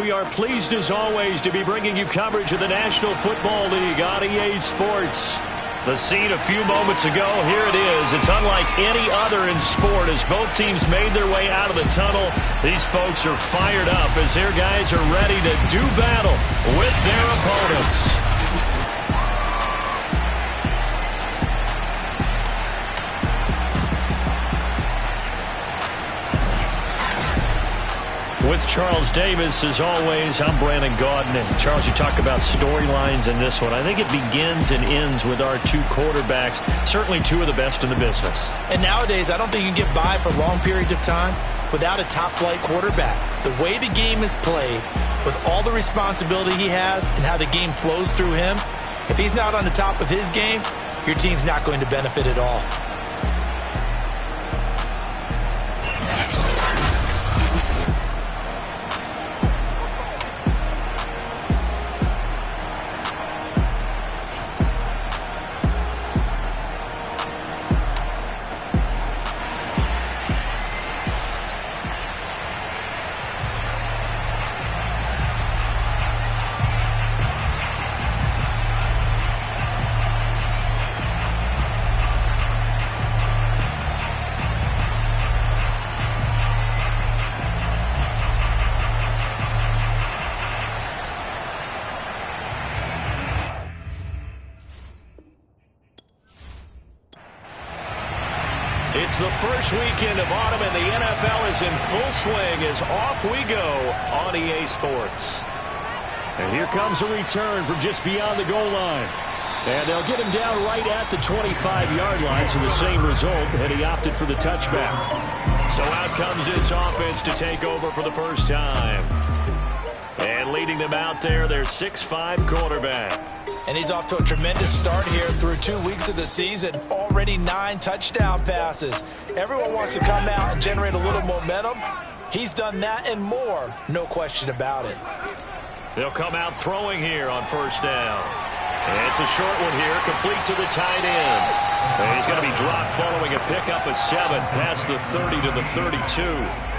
we are pleased as always to be bringing you coverage of the National Football League on EA Sports. The scene a few moments ago, here it is. It's unlike any other in sport as both teams made their way out of the tunnel. These folks are fired up as their guys are ready to do battle with their opponents. With Charles Davis, as always, I'm Brandon Gaudin. And Charles, you talk about storylines in this one. I think it begins and ends with our two quarterbacks, certainly two of the best in the business. And nowadays, I don't think you can get by for long periods of time without a top-flight quarterback. The way the game is played, with all the responsibility he has and how the game flows through him, if he's not on the top of his game, your team's not going to benefit at all. It's the first weekend of autumn, and the NFL is in full swing as off we go on EA Sports. And here comes a return from just beyond the goal line. And they'll get him down right at the 25-yard line, so the same result, and he opted for the touchback. So out comes this offense to take over for the first time. And leading them out there, their 6'5" quarterback. And he's off to a tremendous start here through 2 weeks of the season. Already 9 touchdown passes. Everyone wants to come out and generate a little momentum. He's done that and more, no question about it. They'll come out throwing here on first down. And it's a short one here, complete to the tight end. And he's going to be dropped following a pickup of 7 past the 30 to the 32.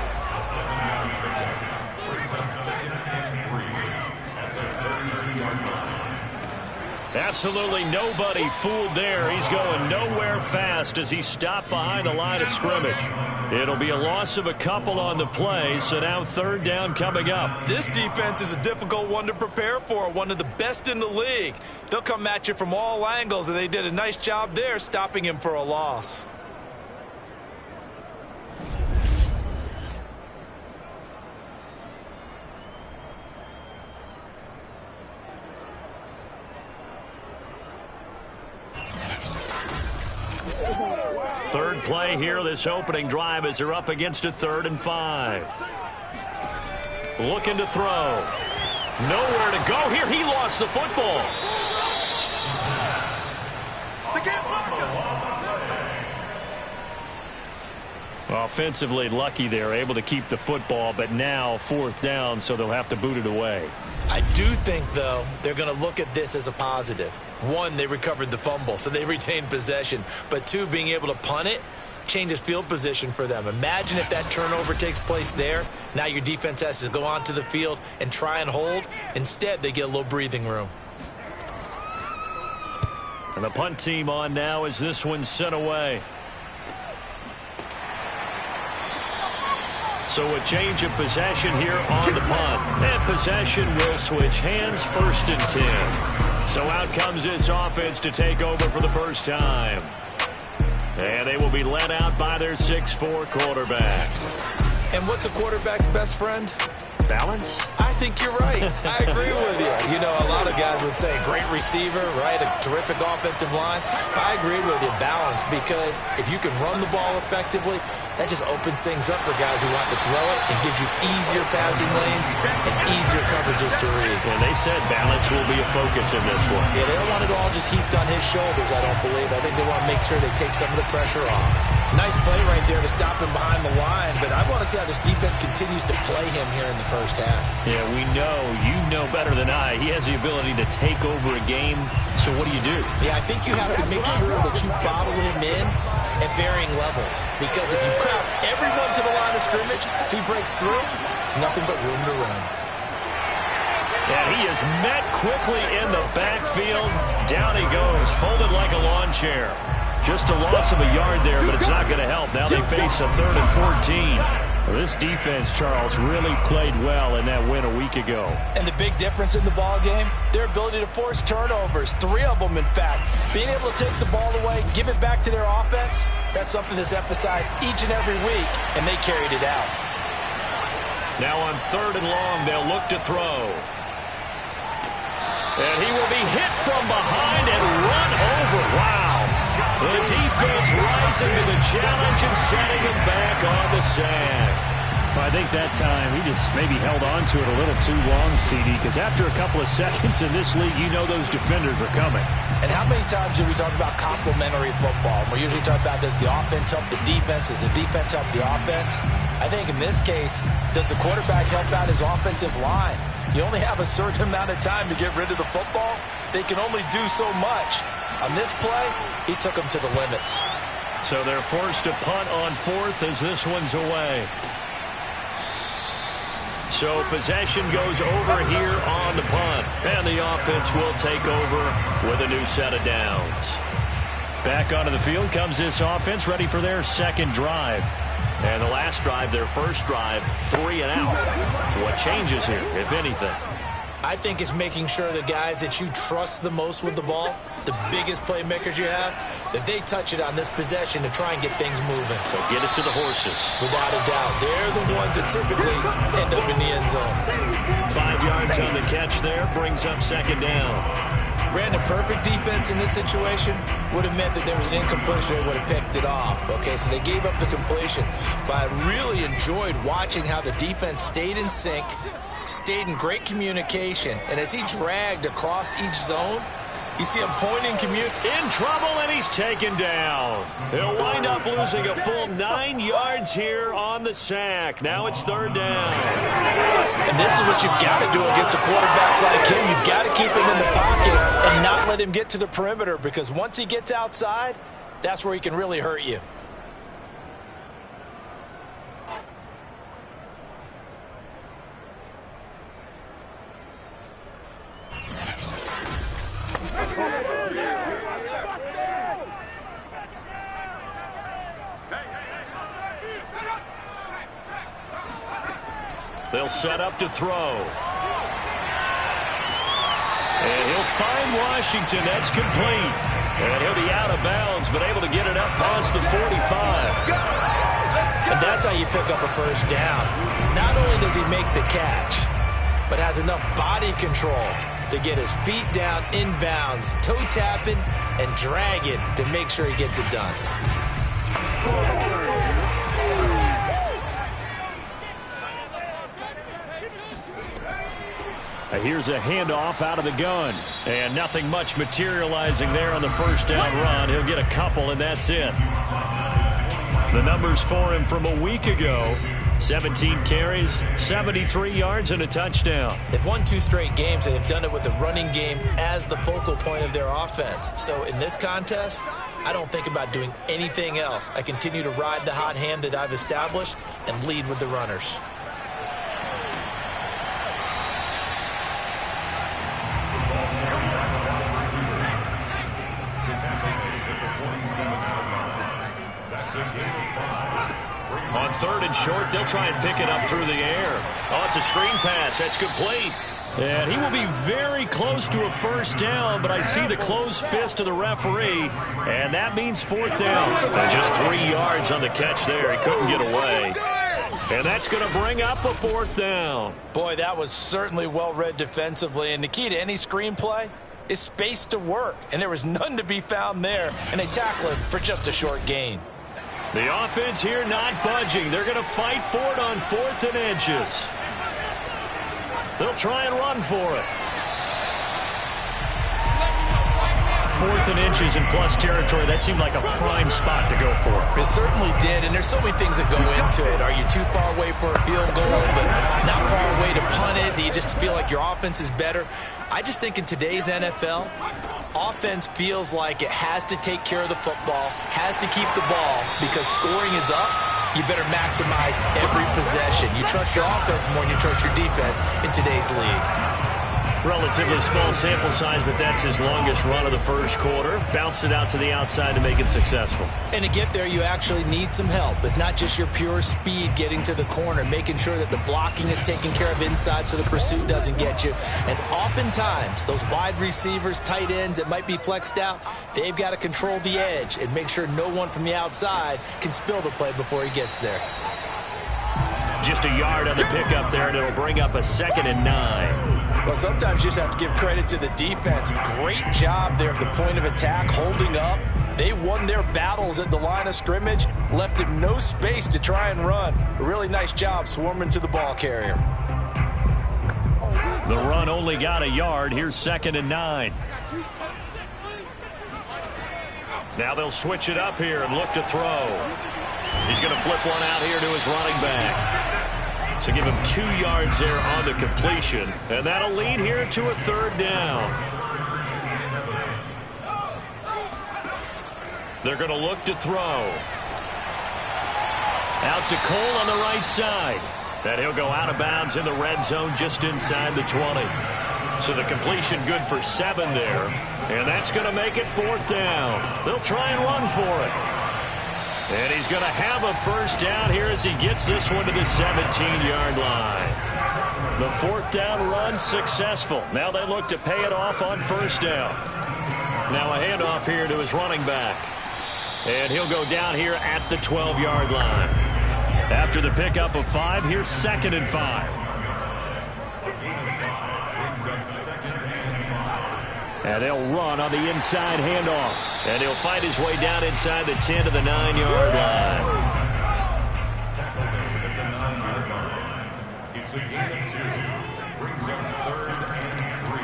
Absolutely nobody fooled there. He's going nowhere fast as he stopped behind the line of scrimmage. It'll be a loss of a couple on the play, so now third down coming up. This defense is a difficult one to prepare for, one of the best in the league. They'll come at you from all angles, and they did a nice job there stopping him for a loss. Third play here, this opening drive, as they're up against a 3rd and 5. Looking to throw. Nowhere to go here. He lost the football. Offensively lucky there, able to keep the football, but now 4th down, so they'll have to boot it away. I do think, though, they're going to look at this as a positive. 1, they recovered the fumble, so they retained possession. But 2, being able to punt it changes field position for them. Imagine if that turnover takes place there. Now your defense has to go onto the field and try and hold. Instead, they get a little breathing room. And the punt team on now as this one's sent away. So a change of possession here on the punt. And possession will switch hands, 1st and 10. So out comes this offense to take over for the first time. And they will be led out by their 6'4" quarterback. And what's a quarterback's best friend? Balance? I think you're right. I agree with you. You know, a lot of guys would say great receiver, right? A terrific offensive line. But I agree with you, balance, because if you can run the ball effectively, that just opens things up for guys who want to throw it and gives you easier passing lanes and easier coverages to read. And they said balance will be a focus in this one. Yeah, they don't want it all just heaped on his shoulders, I don't believe. I think they want to make sure they take some of the pressure off. Nice play right there to stop him behind the line, but I want to see how this defense continues to play him here in the first half. Yeah, we know, you know better than I, he has the ability to take over a game, so what do you do? Yeah, I think you have to make sure that you bottle him in at varying levels, because if you crowd everyone to the line of scrimmage, if he breaks through, it's nothing but room to run. And he is met quickly in the backfield. Down he goes, folded like a lawn chair. Just a loss of a yard there, but it's not going to help. Now they face a 3rd and 14. Well, this defense, Charles, really played well in that win a week ago. And the big difference in the ball game, their ability to force turnovers, 3 of them, in fact. Being able to take the ball away, give it back to their offense, that's something that's emphasized each and every week, and they carried it out. Now on 3rd and long, they'll look to throw. And he will be hit from behind and run over. Wow. The defense rising to the challenge and setting him back on the sack. Well, I think that time he just maybe held on to it a little too long, CD, because after a couple of seconds in this league, you know those defenders are coming. And how many times do we talk about complementary football? We usually talk about, does the offense help the defense? Does the defense help the offense? I think in this case, does the quarterback help out his offensive line? You only have a certain amount of time to get rid of the football. They can only do so much. On this play, he took them to the limits. So they're forced to punt on 4th as this one's away. So possession goes over here on the punt. And the offense will take over with a new set of downs. Back onto the field comes this offense, ready for their 2nd drive. And the last drive, their first drive, 3 and out. What changes here, if anything? I think it's making sure the guys that you trust the most with the ball, the biggest playmakers you have, that they touch it on this possession to try and get things moving. So get it to the horses. Without a doubt. They're the ones that typically end up in the end zone. 5 yards on the catch there, brings up 2nd down. Brandon, perfect defense in this situation would have meant that there was an incompletion. They would have picked it off. Okay, so they gave up the completion. But I really enjoyed watching how the defense stayed in sync, stayed in great communication, and as he dragged across each zone, you see him pointing, in trouble, and he's taken down. He'll wind up losing a full 9 yards here on the sack. Now it's 3rd down. And this is what you've got to do against a quarterback like him. You've got to keep him in the pocket and not let him get to the perimeter, because once he gets outside, that's where he can really hurt you. They'll set up to throw. And he'll find Washington. That's complete. And he'll be out of bounds, but able to get it up past the 45. And that's how you pick up a first down. Not only does he make the catch, but has enough body control to get his feet down inbounds, toe tapping and dragging to make sure he gets it done. Here's a handoff out of the gun. And nothing much materializing there on the first down run. He'll get a couple, and that's it. The numbers for him from a week ago: 17 carries, 73 yards, and a touchdown. They've won 2 straight games, and they've done it with the running game as the focal point of their offense. So in this contest, I don't think about doing anything else. I continue to ride the hot hand that I've established and lead with the runners. On 3rd and short, they'll try and pick it up through the air. Oh, it's a screen pass. That's complete. And he will be very close to a first down, but I see the closed fist of the referee, and that means 4th down. And just 3 yards on the catch there. He couldn't get away. And that's going to bring up a 4th down. Boy, that was certainly well read defensively, and the key to any screen play is space to work, and there was none to be found there, and they tackle it for just a short gain. The offense here not budging. They're going to fight for it on 4th and inches. They'll try and run for it. 4th and inches in plus territory. That seemed like a prime spot to go for. It certainly did, and there's so many things that go into it. Are you too far away for a field goal, but not far away to punt it? Do you just feel like your offense is better? I just think in today's NFL, offense feels like it has to take care of the football, has to keep the ball, because scoring is up. You better maximize every possession. You trust your offense more than you trust your defense in today's league. Relatively small sample size, but that's his longest run of the first quarter. Bounced it out to the outside to make it successful. And to get there, you actually need some help. It's not just your pure speed getting to the corner, making sure that the blocking is taken care of inside so the pursuit doesn't get you. And oftentimes, those wide receivers, tight ends that might be flexed out, they've got to control the edge and make sure no one from the outside can spill the play before he gets there. Just a yard on the pickup there, and it'll bring up a 2nd and 9. Well, sometimes you just have to give credit to the defense. Great job there at the point of attack, holding up. They won their battles at the line of scrimmage, left him no space to try and run. A really nice job swarming to the ball carrier. The run only got a yard. Here's 2nd and 9. Now they'll switch it up here and look to throw. He's going to flip one out here to his running back. So give him 2 yards there on the completion. And that'll lead here to a 3rd down. They're going to look to throw. Out to Cole on the right side. And he'll go out of bounds in the red zone just inside the 20. So the completion good for 7 there. And that's going to make it 4th down. They'll try and run for it. And he's going to have a 1st down here as he gets this one to the 17-yard line. The 4th down run successful. Now they look to pay it off on 1st down. Now a handoff here to his running back. And he'll go down here at the 12-yard line. After the pickup of 5, here's 2nd and 5. And they'll run on the inside handoff. And he'll fight his way down inside the 10 to the 9-yard line.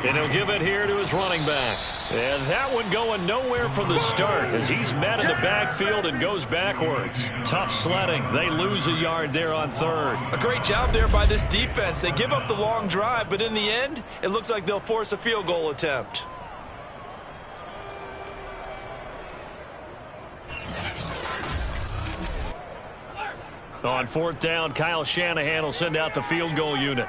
And he'll give it here to his running back. And that one going nowhere from the start as he's met in the backfield and goes backwards. Tough sledding. They lose a yard there on 3rd. A great job there by this defense. They give up the long drive, but in the end, it looks like they'll force a field goal attempt. On 4th down, Kyle Shanahan will send out the field goal unit.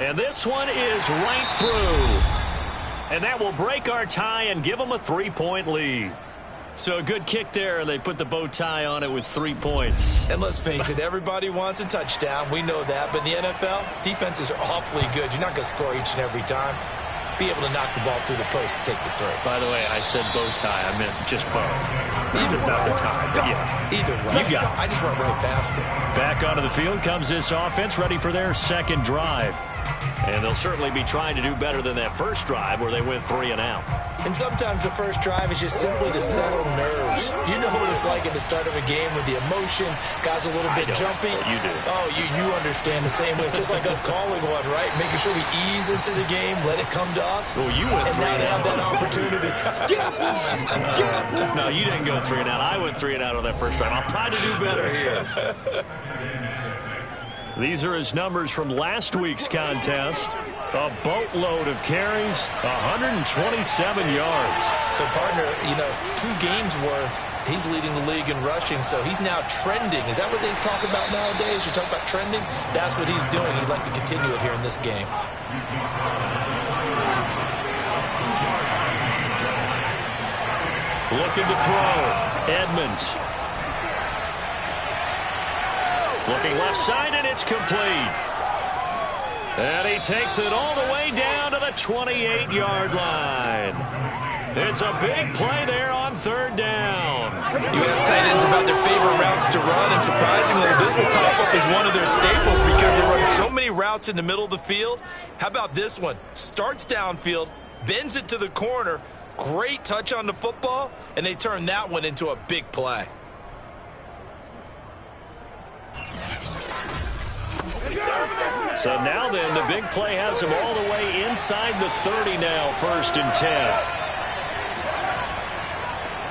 And this one is right through. And that will break our tie and give them a 3-point lead. So a good kick there, and they put the bow tie on it with 3 points. And let's face it, everybody wants a touchdown. We know that. But in the NFL, defenses are awfully good. You're not going to score each and every time. Be able to knock the ball through the post and take the throw. By the way, I said bow tie. I meant just bow. Either not way. the tie. But yeah. Either way. You got it. I just went right past it. Back onto the field comes this offense, ready for their 2nd drive. And they'll certainly be trying to do better than that first drive where they went 3 and out. And sometimes the first drive is just simply to settle nerves. You know what it's like at the start of a game with the emotion, guys a little bit jumpy. You do. Oh, you understand the same way. It's just like us calling one, right? Making sure we ease into the game, let it come to us. Well, you went 3 and out. And now they have that opportunity. No, you didn't go 3 and out. I went 3 and out on that first drive. I'll try to do better here. These are his numbers from last week's contest. A boatload of carries, 127 yards. So, partner, 2 games worth, he's leading the league in rushing, so he's now trending. Is that what they talk about nowadays? You talk about trending? That's what he's doing. He'd like to continue it here in this game. Looking to throw. Edmonds. Looking left side, and it's complete. And he takes it all the way down to the 28-yard line. It's a big play there on 3rd down. You ask tight ends about their favorite routes to run, and surprisingly, this will pop up as one of their staples because they run so many routes in the middle of the field. How about this one? Starts downfield, bends it to the corner, great touch on the football, and they turn that one into a big play. So now then, the big play has him all the way inside the 30 now, 1st and 10.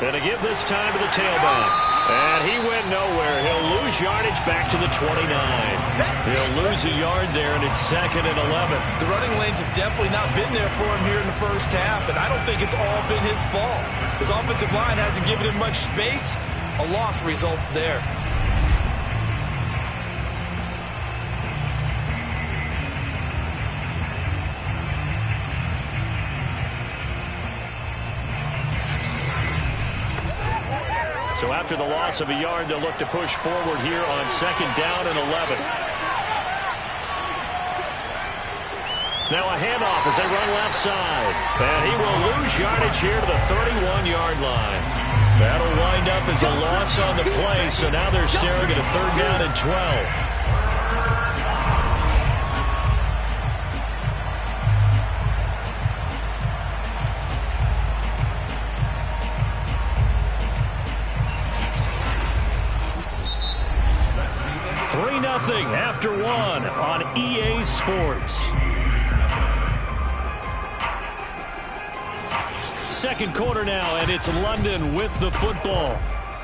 And to give this time to the tailback. And he went nowhere. He'll lose yardage back to the 29. He'll lose a yard there, and it's 2nd and 11. The running lanes have definitely not been there for him here in the first half, and I don't think it's all been his fault. His offensive line hasn't given him much space. A loss results there. So after the loss of a yard, they'll look to push forward here on 2nd down and 11. Now a handoff as they run left side. And he will lose yardage here to the 31-yard line. That'll wind up as a loss on the play, so now they're staring at a 3rd down and 12. After 1 on EA Sports. Second quarter now, and it's London with the football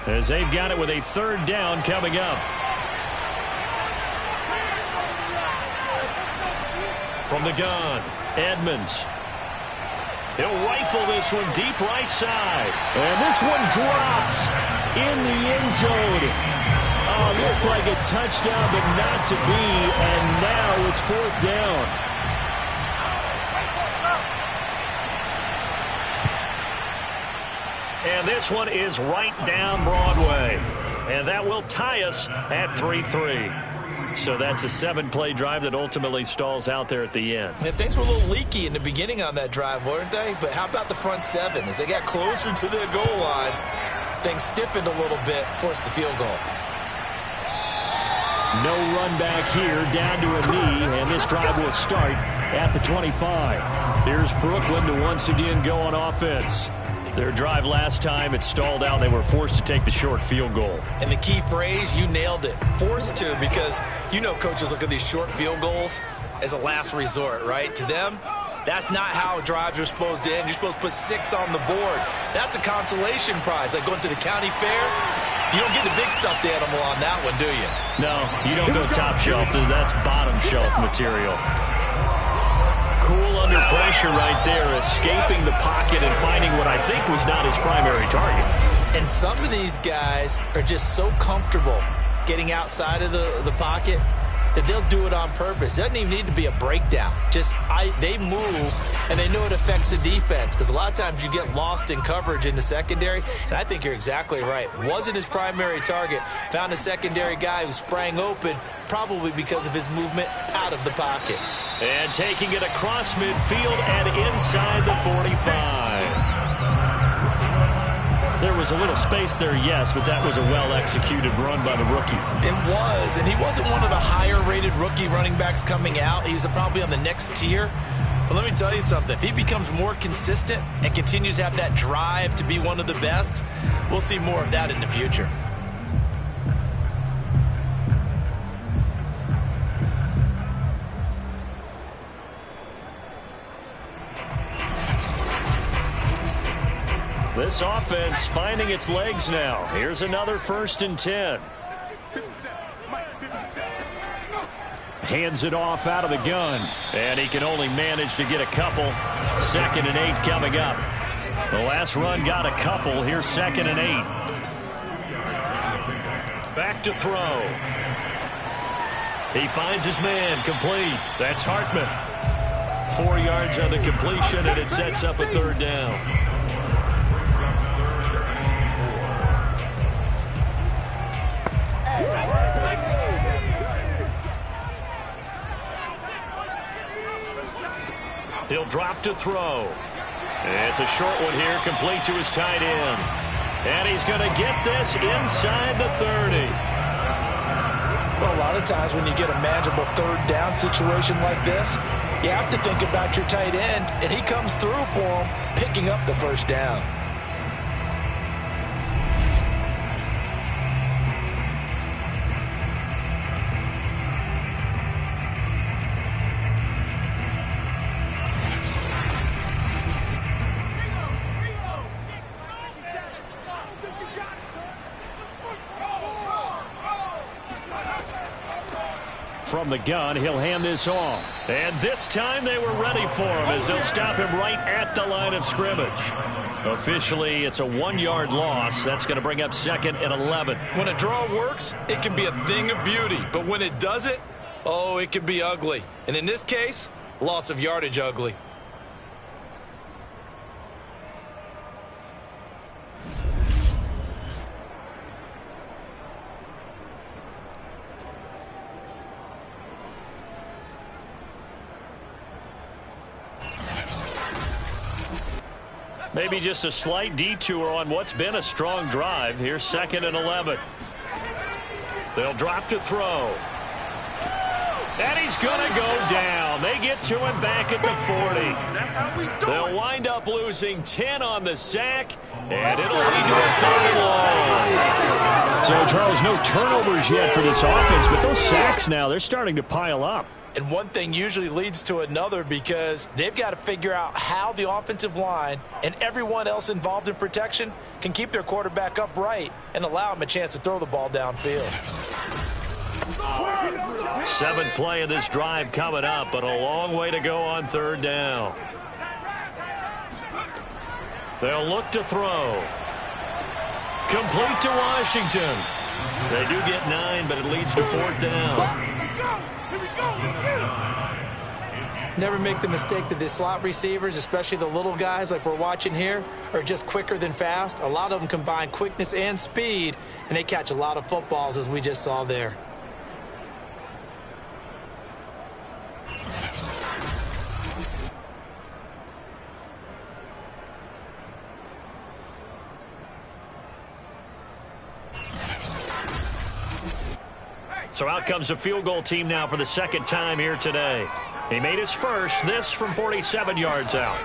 as they've got it with a 3rd down coming up. From the gun, Edmonds. He'll rifle this one deep right side. And this one dropped in the end zone. Looked like a touchdown, but not to be, and now it's 4th down. And this one is right down Broadway. And that will tie us at 3-3. So that's a 7-play drive that ultimately stalls out there at the end. Yeah, things were a little leaky in the beginning on that drive, weren't they? But how about the front 7? As they got closer to the goal line, things stiffened a little bit, forced the field goal. No run back here, down to a knee, and this drive will start at the 25. Here's Brooklyn to once again go on offense. Their drive last time, it stalled out. They were forced to take the short field goal. And the key phrase, you nailed it. Forced to, because you know coaches look at these short field goals as a last resort, right? To them, that's not how drives are supposed to end. You're supposed to put 6 on the board. That's a consolation prize, like going to the county fair. You don't get the big stuffed animal on that one, do you? No, you don't go top shelf. That's bottom shelf material. Cool under pressure right there, escaping the pocket and finding what I think was not his primary target. And some of these guys are just so comfortable getting outside of the pocket that they'll do it on purpose. It doesn't even need to be a breakdown. Just they move, and they know it affects the defense, because a lot of times you get lost in coverage in the secondary, and I think you're exactly right. Wasn't his primary target. Found a secondary guy who sprang open, probably because of his movement out of the pocket. And taking it across midfield and inside the 45. There was a little space there, yes, but that was a well-executed run by the rookie. It was, and he wasn't one of the higher-rated rookie running backs coming out. He's probably on the next tier. But let me tell you something. If he becomes more consistent and continues to have that drive to be one of the best, we'll see more of that in the future. This offense finding its legs now. Here's another 1st and 10. Hands it off out of the gun. And he can only manage to get a couple. 2nd and 8 coming up. The last run got a couple. Here's 2nd and 8. Back to throw. He finds his man, complete. That's Hartman. 4 yards on the completion, and it sets up a 3rd down. He'll drop to throw. It's a short one here, complete to his tight end. And he's going to get this inside the 30. Well, a lot of times when you get a manageable 3rd down situation like this, you have to think about your tight end, and he comes through for him, picking up the 1st down. From the gun, he'll hand this off. And this time they were ready for him as they'll stop him right at the line of scrimmage. Officially, it's a 1-yard loss. That's going to bring up 2nd and 11. When a draw works, it can be a thing of beauty. But when it doesn't, oh, it can be ugly. And in this case, loss of yardage ugly. Maybe just a slight detour on what's been a strong drive. Here's 2nd and 11. They'll drop to throw. And he's going to go down. They get to him back at the 40. They'll wind up losing 10 on the sack, and it'll lead to a 3rd and long. So, Charles, no turnovers yet for this offense, but those sacks now, they're starting to pile up. And one thing usually leads to another because they've got to figure out how the offensive line and everyone else involved in protection can keep their quarterback upright and allow him a chance to throw the ball downfield. 7th play of this drive coming up, but a long way to go on 3rd down. They'll look to throw. Complete to Washington. They do get 9, but it leads to 4th down. Never make the mistake that the slot receivers, especially the little guys like we're watching here, are just quicker than fast. A lot of them combine quickness and speed, and they catch a lot of footballs, as we just saw there. So out comes the field goal team now for the 2nd time here today. He made his first, this from 47 yards out.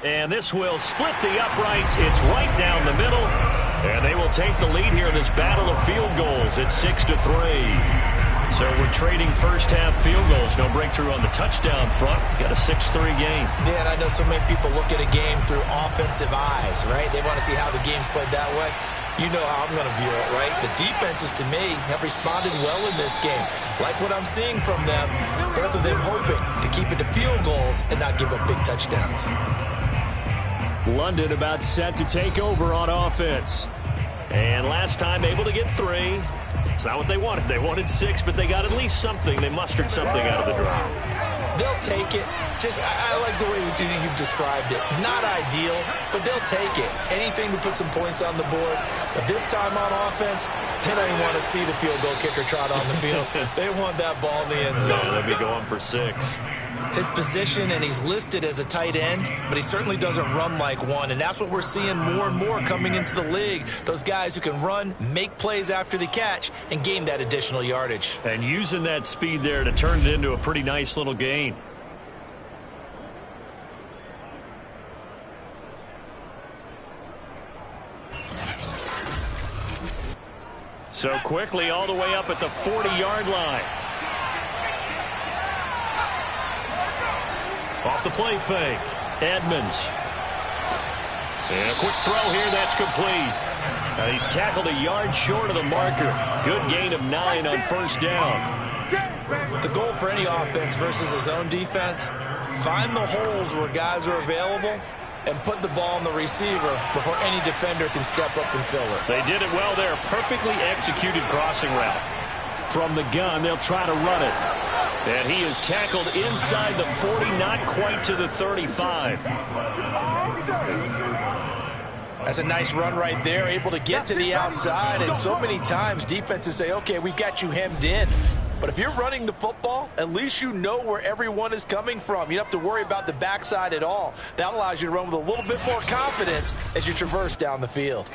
And this will split the uprights. It's right down the middle. And they will take the lead here in this battle of field goals. It's 6-3. So we're trading first half field goals. No breakthrough on the touchdown front. Got a 6-3 game. Yeah, and I know so many people look at a game through offensive eyes, right? They want to see how the game's played that way. You know how I'm going to view it, right? The defenses, to me, have responded well in this game. Like what I'm seeing from them, both of them hoping to keep it to field goals and not give up big touchdowns. London about set to take over on offense. And last time able to get 3. It's not what they wanted. They wanted 6, but they got at least something. They mustered something out of the drive. They'll take it. Just, I like the way you've described it. Not ideal, but they'll take it. Anything to put some points on the board. But this time on offense, they don't even want to see the field goal kicker trot on the field. They want that ball in the end zone. Yeah, they'll be going for 6. His position, and he's listed as a tight end, but he certainly doesn't run like one, and that's what we're seeing more and more coming into the league. Those guys who can run, make plays after the catch, and gain that additional yardage. And using that speed there to turn it into a pretty nice little gain. So quickly all the way up at the 40-yard line. Off the play fake, Edmonds. And a quick throw here, that's complete. He's tackled a yard short of the marker. Good gain of 9 on 1st down. The goal for any offense versus his own defense, find the holes where guys are available and put the ball on the receiver before any defender can step up and fill it. They did it well there. Perfectly executed crossing route. From the gun, they'll try to run it. And he is tackled inside the 40, not quite to the 35. That's a nice run right there, able to get to the outside. And so many times defenses say, okay, we've got you hemmed in. But if you're running the football, at least you know where everyone is coming from. You don't have to worry about the backside at all. That allows you to run with a little bit more confidence as you traverse down the field.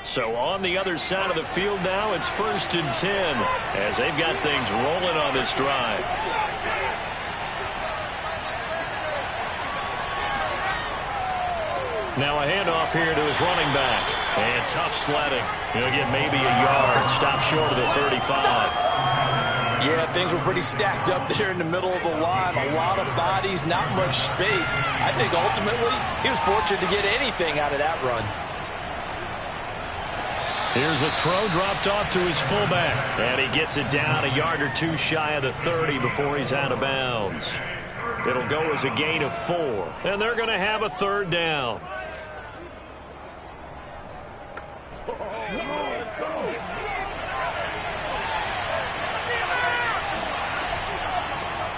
So on the other side of the field now, it's 1st and 10 as they've got things rolling on this drive. Now a handoff here to his running back. And tough sledding. He'll get maybe a yard. Stop short of the 35. Yeah, things were pretty stacked up there in the middle of the line. A lot of bodies, not much space. I think ultimately he was fortunate to get anything out of that run. Here's a throw dropped off to his fullback. And he gets it down a yard or 2 shy of the 30 before he's out of bounds. It'll go as a gain of 4. And they're going to have a 3rd down.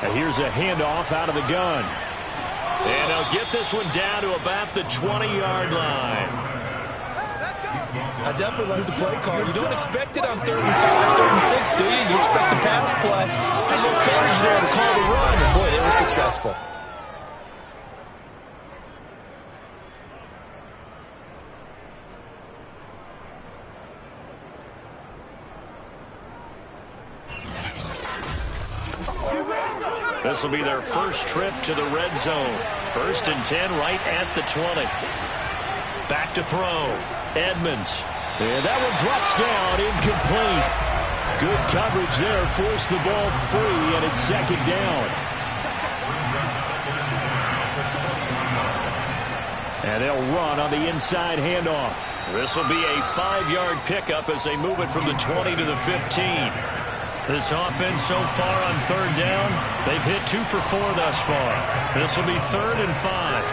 And here's a handoff out of the gun. And they'll get this one down to about the 20-yard line. I definitely like the play call. You don't expect it on 3rd and 5, 3rd and 6, do you? You expect a pass play. Had a little courage there to call the run. And boy, they were successful. This will be their first trip to the red zone. 1st and 10 right at the 20. Back to throw. Edmonds. And that one drops down, incomplete. Good coverage there, forced the ball free, and it's 2nd down. And they'll run on the inside handoff. This will be a 5-yard pickup as they move it from the 20 to the 15. This offense so far on 3rd down, they've hit 2 for 4 thus far. This will be 3rd and 5.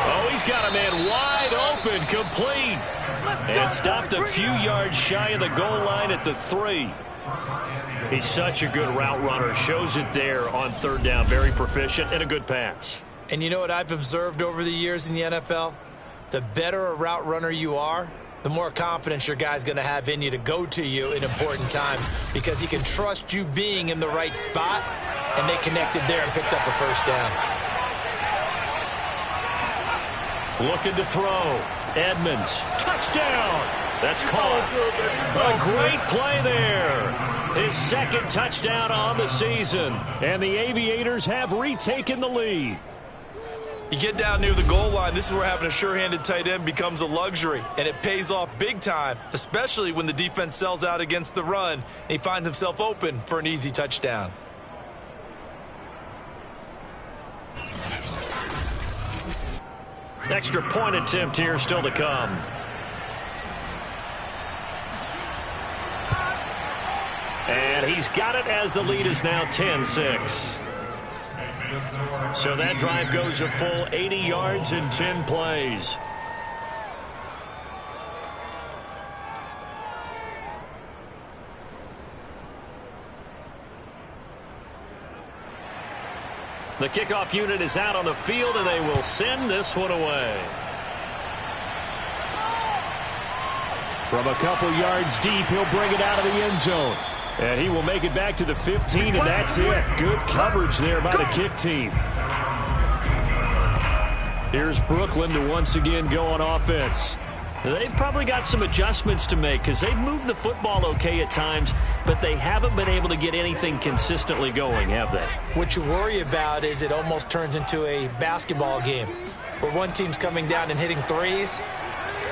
Oh, he's got a man wide open, complete. And stopped a few yards shy of the goal line at the 3. He's such a good route runner. Shows it there on 3rd down. Very proficient and a good pass. And you know what I've observed over the years in the NFL? The better a route runner you are, the more confidence your guy's going to have in you to go to you in important times because he can trust you being in the right spot, and they connected there and picked up the 1st down. Looking to throw. Edmonds. Touchdown. That's caught. A great play there. His 2nd touchdown on the season. And the Aviators have retaken the lead. You get down near the goal line, this is where having a sure-handed tight end becomes a luxury, and it pays off big time, especially when the defense sells out against the run, and he finds himself open for an easy touchdown. Extra point attempt here still to come. And he's got it as the lead is now 10-6. So that drive goes a full 80 yards in 10 plays. The kickoff unit is out on the field, and they will send this one away. From a couple yards deep, he'll bring it out of the end zone. And he will make it back to the 15, and that's it. Good coverage there by the kick team. Here's Brooklyn to once again go on offense. They've probably got some adjustments to make because they've moved the football okay at times, but they haven't been able to get anything consistently going, have they? What you worry about is it almost turns into a basketball game where one team's coming down and hitting 3s,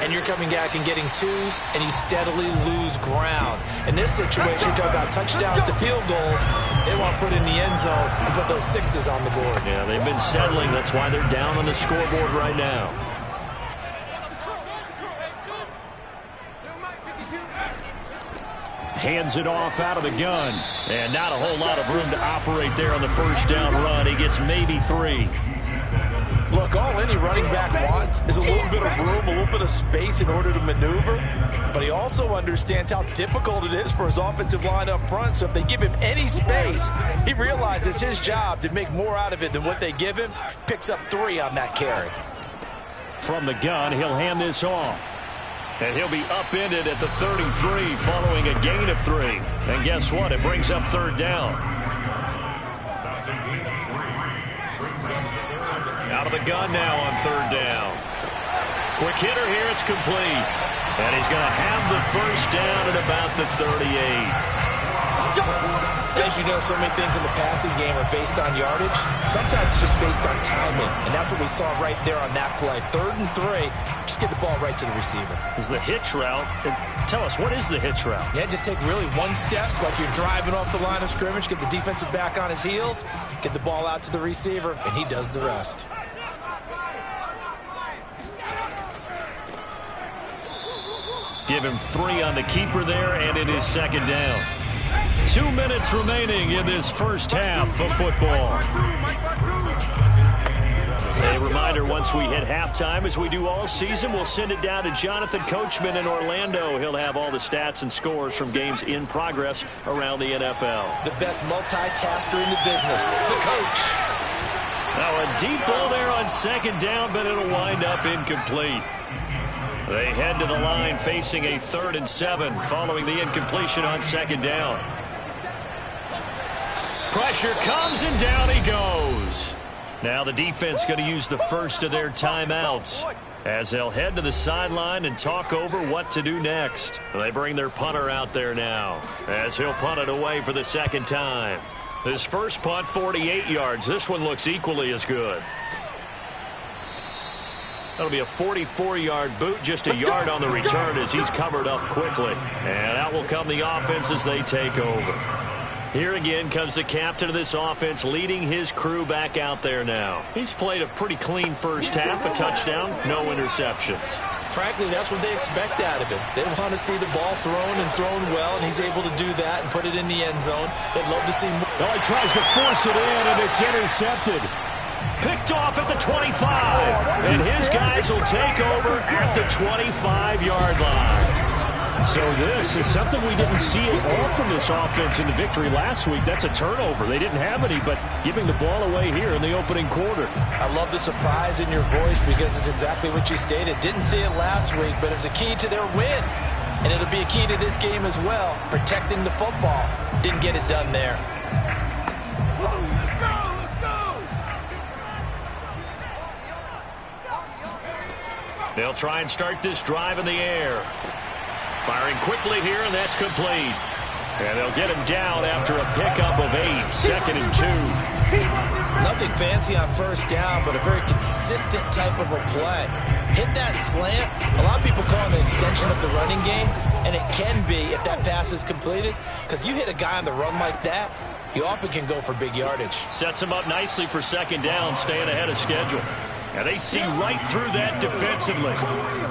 and you're coming back and getting 2s, and you steadily lose ground. In this situation, you're talking about touchdowns to field goals. They want to put in the end zone and put those 6s on the board. Yeah, they've been settling. That's why they're down on the scoreboard right now. Hands it off out of the gun. And not a whole lot of room to operate there on the 1st down run. He gets maybe 3. Look, all any running back wants is a little bit of room, a little bit of space in order to maneuver. But he also understands how difficult it is for his offensive line up front. So if they give him any space, he realizes his job to make more out of it than what they give him. Picks up 3 on that carry. From the gun, he'll hand this off. And he'll be upended at the 33 following a gain of 3. And guess what? It brings up 3rd down. Out of the gun now on 3rd down. Quick hitter here. It's complete. And he's going to have the 1st down at about the 38. As you know, so many things in the passing game are based on yardage. Sometimes it's just based on timing. And that's what we saw right there on that play. 3rd and 3. Just get the ball right to the receiver. Is the hitch route. Tell us, what is the hitch route? Yeah, just take really one step like you're driving off the line of scrimmage, get the defensive back on his heels, get the ball out to the receiver, and he does the rest. Give him 3 on the keeper there, and it is 2nd down. 2 minutes remaining in this first half of football. A reminder, once we hit halftime, as we do all season, we'll send it down to Jonathan Coachman in Orlando. He'll have all the stats and scores from games in progress around the NFL. The best multitasker in the business, the coach. Now a deep ball there on 2nd down, but it'll wind up incomplete. They head to the line facing a 3rd and 7 following the incompletion on 2nd down. Pressure comes, and down he goes. Now the defense going to use the first of their timeouts as they'll head to the sideline and talk over what to do next. They bring their punter out there now as he'll punt it away for the 2nd time. His first punt, 48 yards. This one looks equally as good. That'll be a 44-yard boot, just a yard on the return as he's covered up quickly. And out will come the offense as they take over. Here again comes the captain of this offense, leading his crew back out there now. He's played a pretty clean first half, a touchdown, no interceptions. Frankly, that's what they expect out of him. They want to see the ball thrown and thrown well, and he's able to do that and put it in the end zone. They'd love to see more. Well, he tries to force it in, and it's intercepted. Picked off at the 25, and his guys will take over at the 25-yard line. So this is something we didn't see at all from this offense in the victory last week. That's a turnover. They didn't have any, but giving the ball away here in the opening quarter. I love the surprise in your voice because it's exactly what you stated. Didn't see it last week, but it's a key to their win. And it'll be a key to this game as well, protecting the football. Didn't get it done there. They'll try and start this drive in the air. Firing quickly here, and that's complete. And they'll get him down after a pickup of 8, 2nd and 2. Nothing fancy on first down, but a very consistent type of a play. Hit that slant. A lot of people call it an extension of the running game, and it can be if that pass is completed, because you hit a guy on the run like that, he often can go for big yardage. Sets him up nicely for 2nd down, staying ahead of schedule. And they see right through that defensively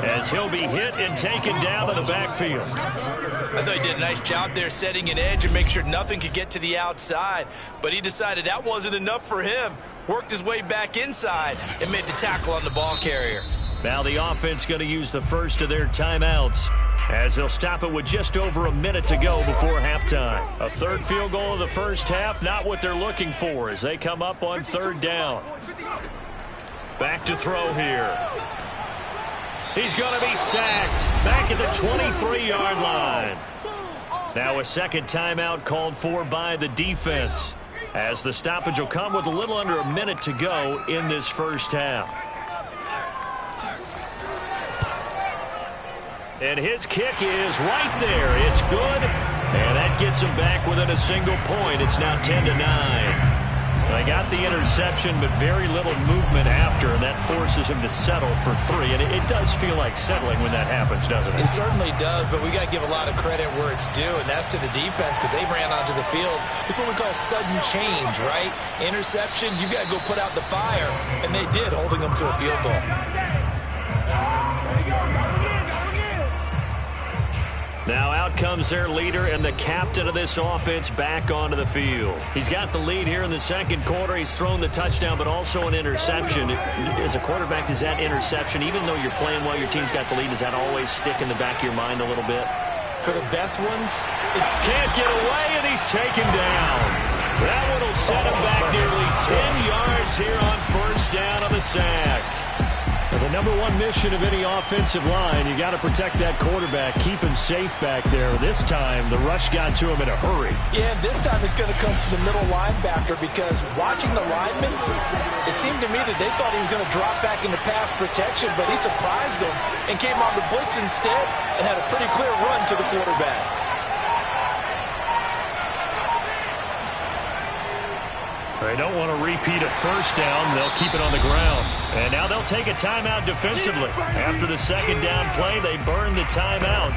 as he'll be hit and taken down to the backfield. I thought he did a nice job there setting an edge and make sure nothing could get to the outside. But he decided that wasn't enough for him. Worked his way back inside and made the tackle on the ball carrier. Now the offense going to use the first of their timeouts as they'll stop it with just over a minute to go before halftime. A third field goal of the first half, not what they're looking for as they come up on 3rd down. Back to throw here. He's going to be sacked back at the 23-yard line. Now a second timeout called for by the defense as the stoppage will come with a little under a minute to go in this first half. And his kick is right there. It's good. And that gets him back within a single point. It's now 10-9. They got the interception, but very little movement after, and that forces him to settle for 3. And it does feel like settling when that happens, doesn't it? It certainly does, but we got to give a lot of credit where it's due, and that's to the defense because they ran onto the field. It's what we call sudden change, right? Interception, you got to go put out the fire, and they did, holding them to a field goal. Now out comes their leader and the captain of this offense back onto the field. He's got the lead here in the second quarter. He's thrown the touchdown, but also an interception. As a quarterback, does that interception, even though you're playing well, your team's got the lead, does that always stick in the back of your mind a little bit? For the best ones, can't get away, and he's taken down. That one will set him back nearly 10 yards here on first down on the sack. Well, the number one mission of any offensive line, you got to protect that quarterback, keep him safe back there. This time, the rush got to him in a hurry. Yeah, this time it's going to come from the middle linebacker because watching the lineman, it seemed to me that they thought he was going to drop back into pass protection, but he surprised him and came on the blitz instead and had a pretty clear run to the quarterback. They don't want to repeat a first down. They'll keep it on the ground. And now they'll take a timeout defensively. After the second down play, they burn the timeout,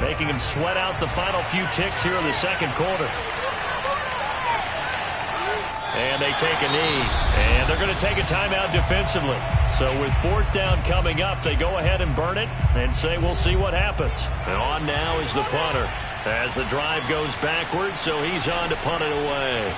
making them sweat out the final few ticks here in the second quarter. And they take a knee. And they're going to take a timeout defensively. So with 4th down coming up, they go ahead and burn it and say we'll see what happens. And on now is the punter as the drive goes backwards, so he's on to punt it away.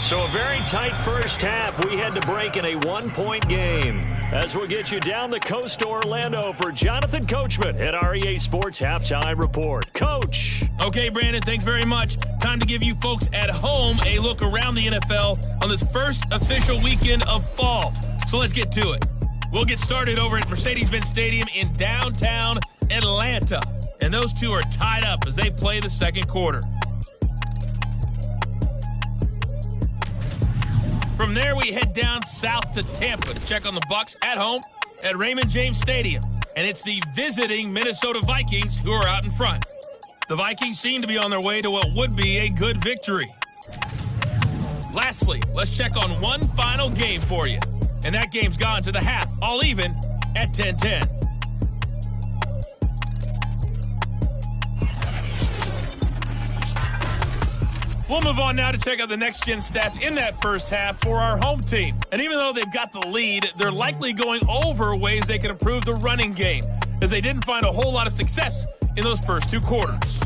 So a very tight first half. We had to break in a 1-point game. As we'll get you down the coast to Orlando for Jonathan Coachman at our EA Sports Halftime Report. Coach. Okay, Brandon, thanks very much. Time to give you folks at home a look around the NFL on this first official weekend of fall. So let's get to it. We'll get started over at Mercedes-Benz Stadium in downtown Atlanta. And those two are tied up as they play the second quarter. From there, we head down south to Tampa to check on the Bucs at home at Raymond James Stadium, and it's the visiting Minnesota Vikings who are out in front. The Vikings seem to be on their way to what would be a good victory. Lastly, let's check on one final game for you, and that game's gone to the half, all even at 10-10. We'll move on now to check out the next-gen stats in that first half for our home team. And even though they've got the lead, they're likely going over ways they can improve the running game, as they didn't find a whole lot of success in those first two quarters.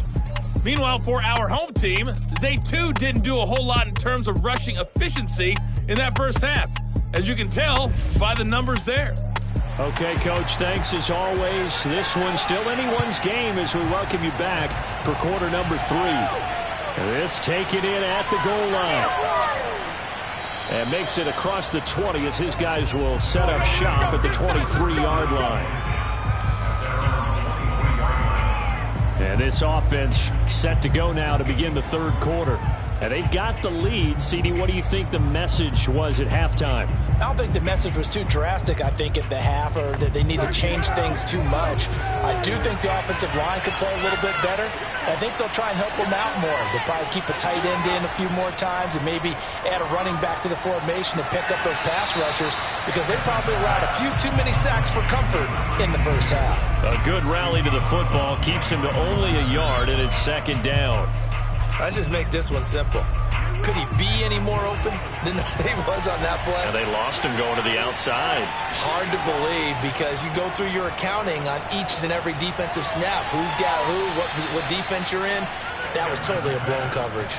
Meanwhile, for our home team, they too didn't do a whole lot in terms of rushing efficiency in that first half, as you can tell by the numbers there. Okay, Coach, thanks as always. This one's still anyone's game as we welcome you back for quarter number 3. This taken in at the goal line. And makes it across the 20 as his guys will set up shop at the 23-yard line. And this offense set to go now to begin the third quarter. And they've got the lead. CD, what do you think the message was at halftime? I don't think the message was too drastic, I think, at the half, or that they need to change things too much. I do think the offensive line could play a little bit better. I think they'll try and help them out more. They'll probably keep a tight end in a few more times and maybe add a running back to the formation to pick up those pass rushers, because they probably allowed a few too many sacks for comfort in the first half. A good rally to the football keeps him to only a yard, and it's second down. Let's just make this one simple. Could he be any more open than he was on that play? And they lost him going to the outside. Hard to believe, because you go through your accounting on each and every defensive snap. Who's got who, what defense you're in. That was totally a blown coverage.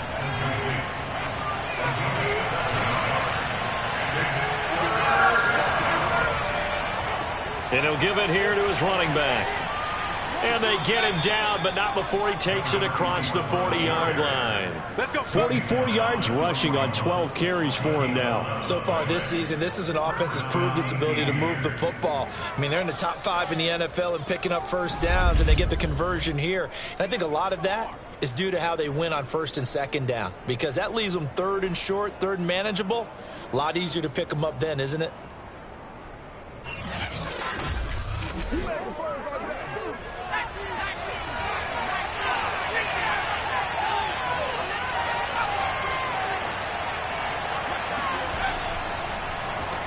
And he'll give it here to his running back. And they get him down, but not before he takes it across the 40-yard line. Let's go. 44 yards rushing on 12 carries for him now. So far this season, this is an offense that's proved its ability to move the football. I mean, they're in the top 5 in the NFL in picking up first downs, and they get the conversion here. And I think a lot of that is due to how they win on first and second down, because that leaves them third and short, third and manageable. A lot easier to pick them up then, isn't it?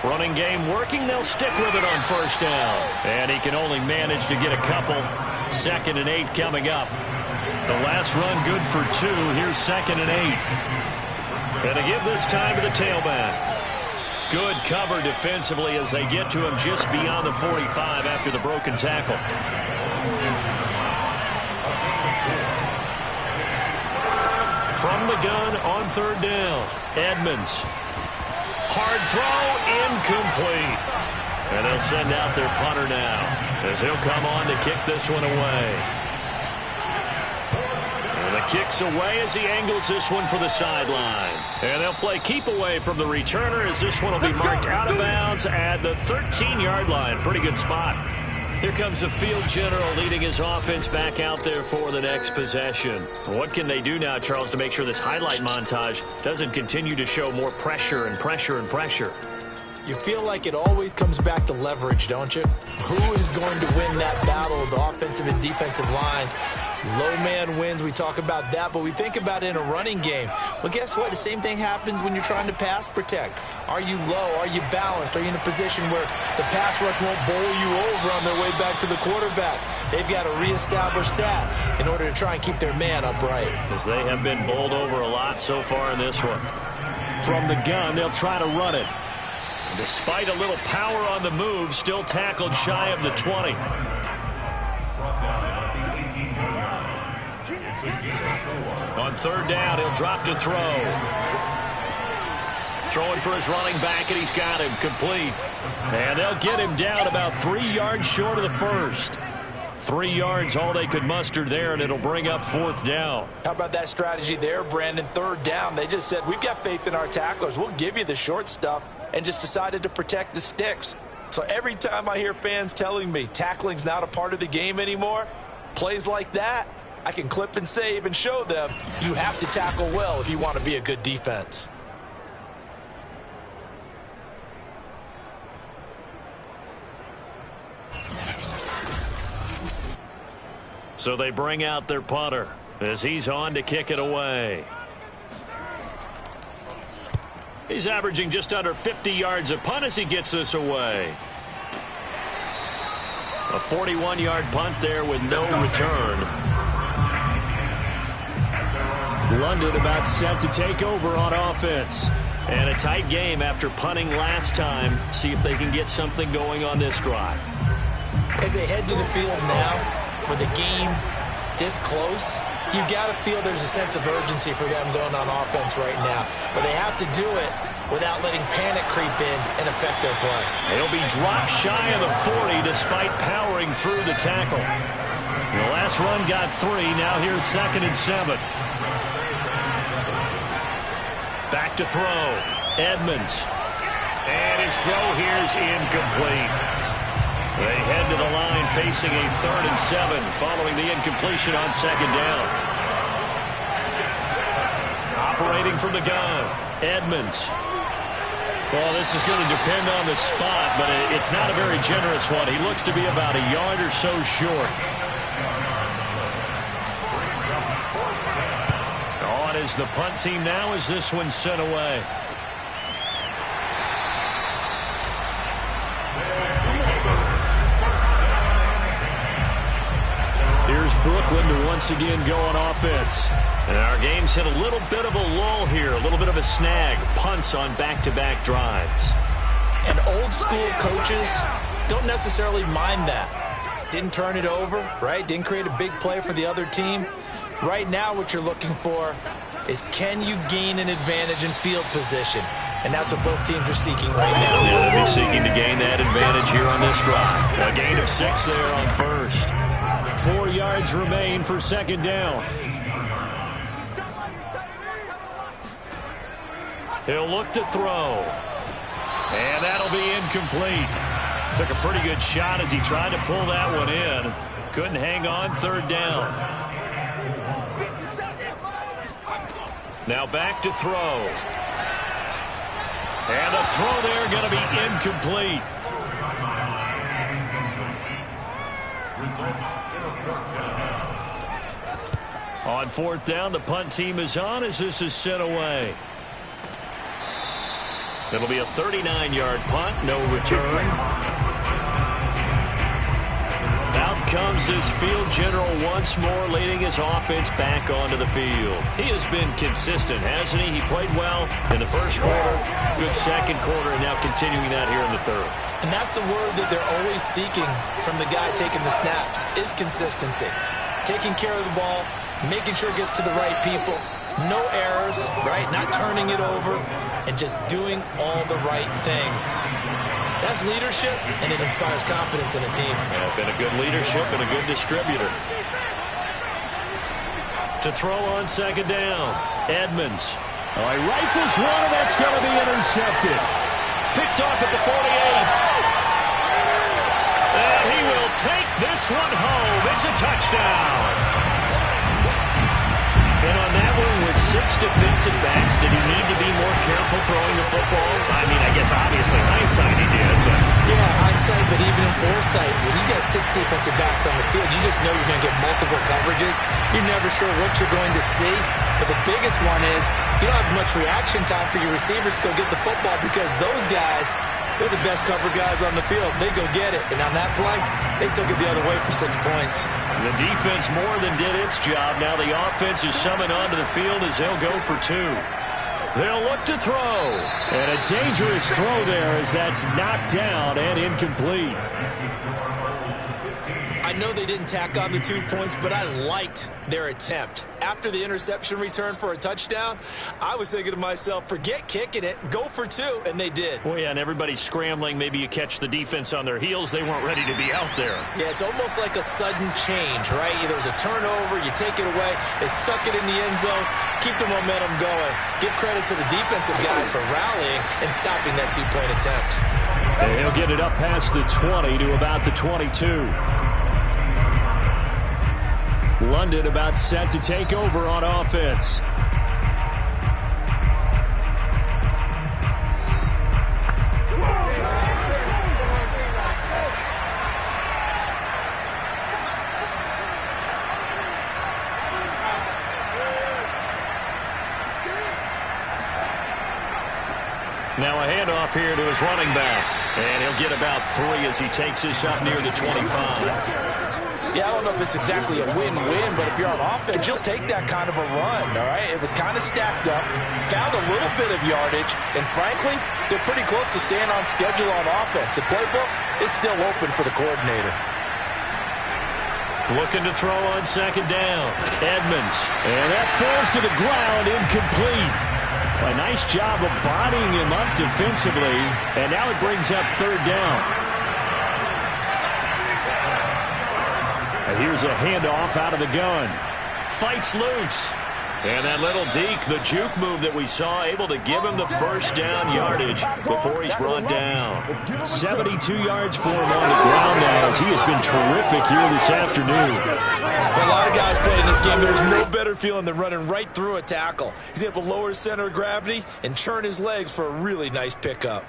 Running game working. They'll stick with it on first down. And he can only manage to get a couple. 2nd and 8 coming up. The last run good for 2. Here's 2nd and 8. And they give this time to the tailback. Good cover defensively as they get to him just beyond the 45 after the broken tackle. From the gun on third down, Edmonds. Hard throw, incomplete. And they'll send out their punter now as he'll come on to kick this one away. And the kick's away as he angles this one for the sideline. And they'll play keep away from the returner as this one will be marked out of bounds at the 13-yard line. Pretty good spot. Here comes the field general leading his offense back out there for the next possession. What can they do now, Charles, to make sure this highlight montage doesn't continue to show more pressure and pressure and pressure? You feel like it always comes back to leverage, don't you? Who is going to win that battle of the offensive and defensive lines? Low man wins. We talk about that, but we think about it in a running game. Well, guess what? The same thing happens when you're trying to pass protect. Are you low? Are you balanced? Are you in a position where the pass rush won't bowl you over on their way back to the quarterback? They've got to reestablish that in order to try and keep their man upright. Because they have been bowled over a lot so far in this one. From the gun, they'll try to run it. Despite a little power on the move, still tackled shy of the 20. On third down, he'll drop to throw. Throwing for his running back, and he's got him complete. And they'll get him down about 3 yards short of the first. 3 yards, all they could muster there, and it'll bring up fourth down. How about that strategy there, Brandon? Third down, they just said, we've got faith in our tacklers. We'll give you the short stuff, and just decided to protect the sticks. So every time I hear fans telling me tackling's not a part of the game anymore, plays like that, I can clip and save and show them you have to tackle well if you want to be a good defense. So they bring out their punter as he's on to kick it away. He's averaging just under 50 yards a punt as he gets this away. A 41-yard punt there with no return. London about set to take over on offense. And a tight game after punting last time. See if they can get something going on this drive. As they head to the field now, with the game this close, you've got to feel there's a sense of urgency for them going on offense right now. But they have to do it without letting panic creep in and affect their play. He'll be dropped shy of the 40 despite powering through the tackle. The last run got 3. Now here's 2nd and 7. Back to throw. Edmonds. And his throw here is incomplete. They head to the line facing a 3rd and 7 following the incompletion on 2nd down. Operating from the gun. Edmonds. Well, this is going to depend on the spot, but it's not a very generous one. He looks to be about a yard or so short. On is the punt team now as this one's sent away. Here's Brooklyn to once again go on offense. And our game's hit a little bit of a lull here, a little bit of a snag. Punts on back-to-back drives. And old school coaches don't necessarily mind that. Didn't turn it over, right? Didn't create a big play for the other team. Right now what you're looking for is, can you gain an advantage in field position? And that's what both teams are seeking right now. Yeah, they'll be seeking to gain that advantage here on this drive. A gain of 6 there on first. 4 yards remain for 2nd down. He'll look to throw. And that'll be incomplete. Took a pretty good shot as he tried to pull that one in. Couldn't hang on 3rd down. Now back to throw. And the throw there going to be incomplete. On 4th down, the punt team is on as this is sent away. It'll be a 39-yard punt, no return. Out comes this field general once more, leading his offense back onto the field. He has been consistent, hasn't he? He played well in the first quarter, good second quarter, and now continuing that here in the 3rd. And that's the word that they're always seeking from the guy taking the snaps, is consistency. Taking care of the ball, making sure it gets to the right people, no errors, right? Not turning it over, and just doing all the right things. That's leadership, and it inspires confidence in a team. Yeah, been a good leadership and a good distributor. To throw on 2nd down, Edmonds. Oh, he rifles one, and that's going to be intercepted. Picked off at the 48. And he will take this one home. It's a touchdown. And on that one with 6 defensive backs, did he need to be more careful throwing the football? I mean, I guess obviously hindsight he did. But yeah, hindsight, but even in foresight, when you got 6 defensive backs on the field, you just know you're going to get multiple coverages. You're never sure what you're going to see. But the biggest one is you don't have much reaction time for your receivers to go get the football, because those guys, they're the best cover guys on the field. They go get it. And on that play, they took it the other way for 6 points. The defense more than did its job. Now the offense is summoned onto the field as they'll go for 2. They'll look to throw. And a dangerous throw there as that's knocked down and incomplete. I know they didn't tack on the 2 points, but I liked their attempt. After the interception return for a touchdown, I was thinking to myself, forget kicking it, go for 2, and they did. Well, yeah, and everybody's scrambling. Maybe you catch the defense on their heels. They weren't ready to be out there. Yeah, it's almost like a sudden change, right? There was a turnover, you take it away, they stuck it in the end zone, keep the momentum going. Give credit to the defensive guys for rallying and stopping that 2-point attempt. And he'll get it up past the 20 to about the 22. London about set to take over on offense. Now a handoff here to his running back. And he'll get about 3 as he takes this up near the 25. Yeah, I don't know if it's exactly a win-win, but if you're on offense, you'll take that kind of a run, all right? It was kind of stacked up, found a little bit of yardage, and frankly, they're pretty close to staying on schedule on offense. The playbook is still open for the coordinator. Looking to throw on second down. Edmonds. And that falls to the ground, incomplete. A nice job of bodying him up defensively, and now it brings up third down. And here's a handoff out of the gun. Fights loose. And that little deke, the juke move that we saw, able to give him the first down yardage before he's brought down. 72 yards for him on the ground now as he has been terrific here this afternoon. For a lot of guys playing this game, there's no better feeling than running right through a tackle. He's able to lower his center of gravity and churn his legs for a really nice pickup.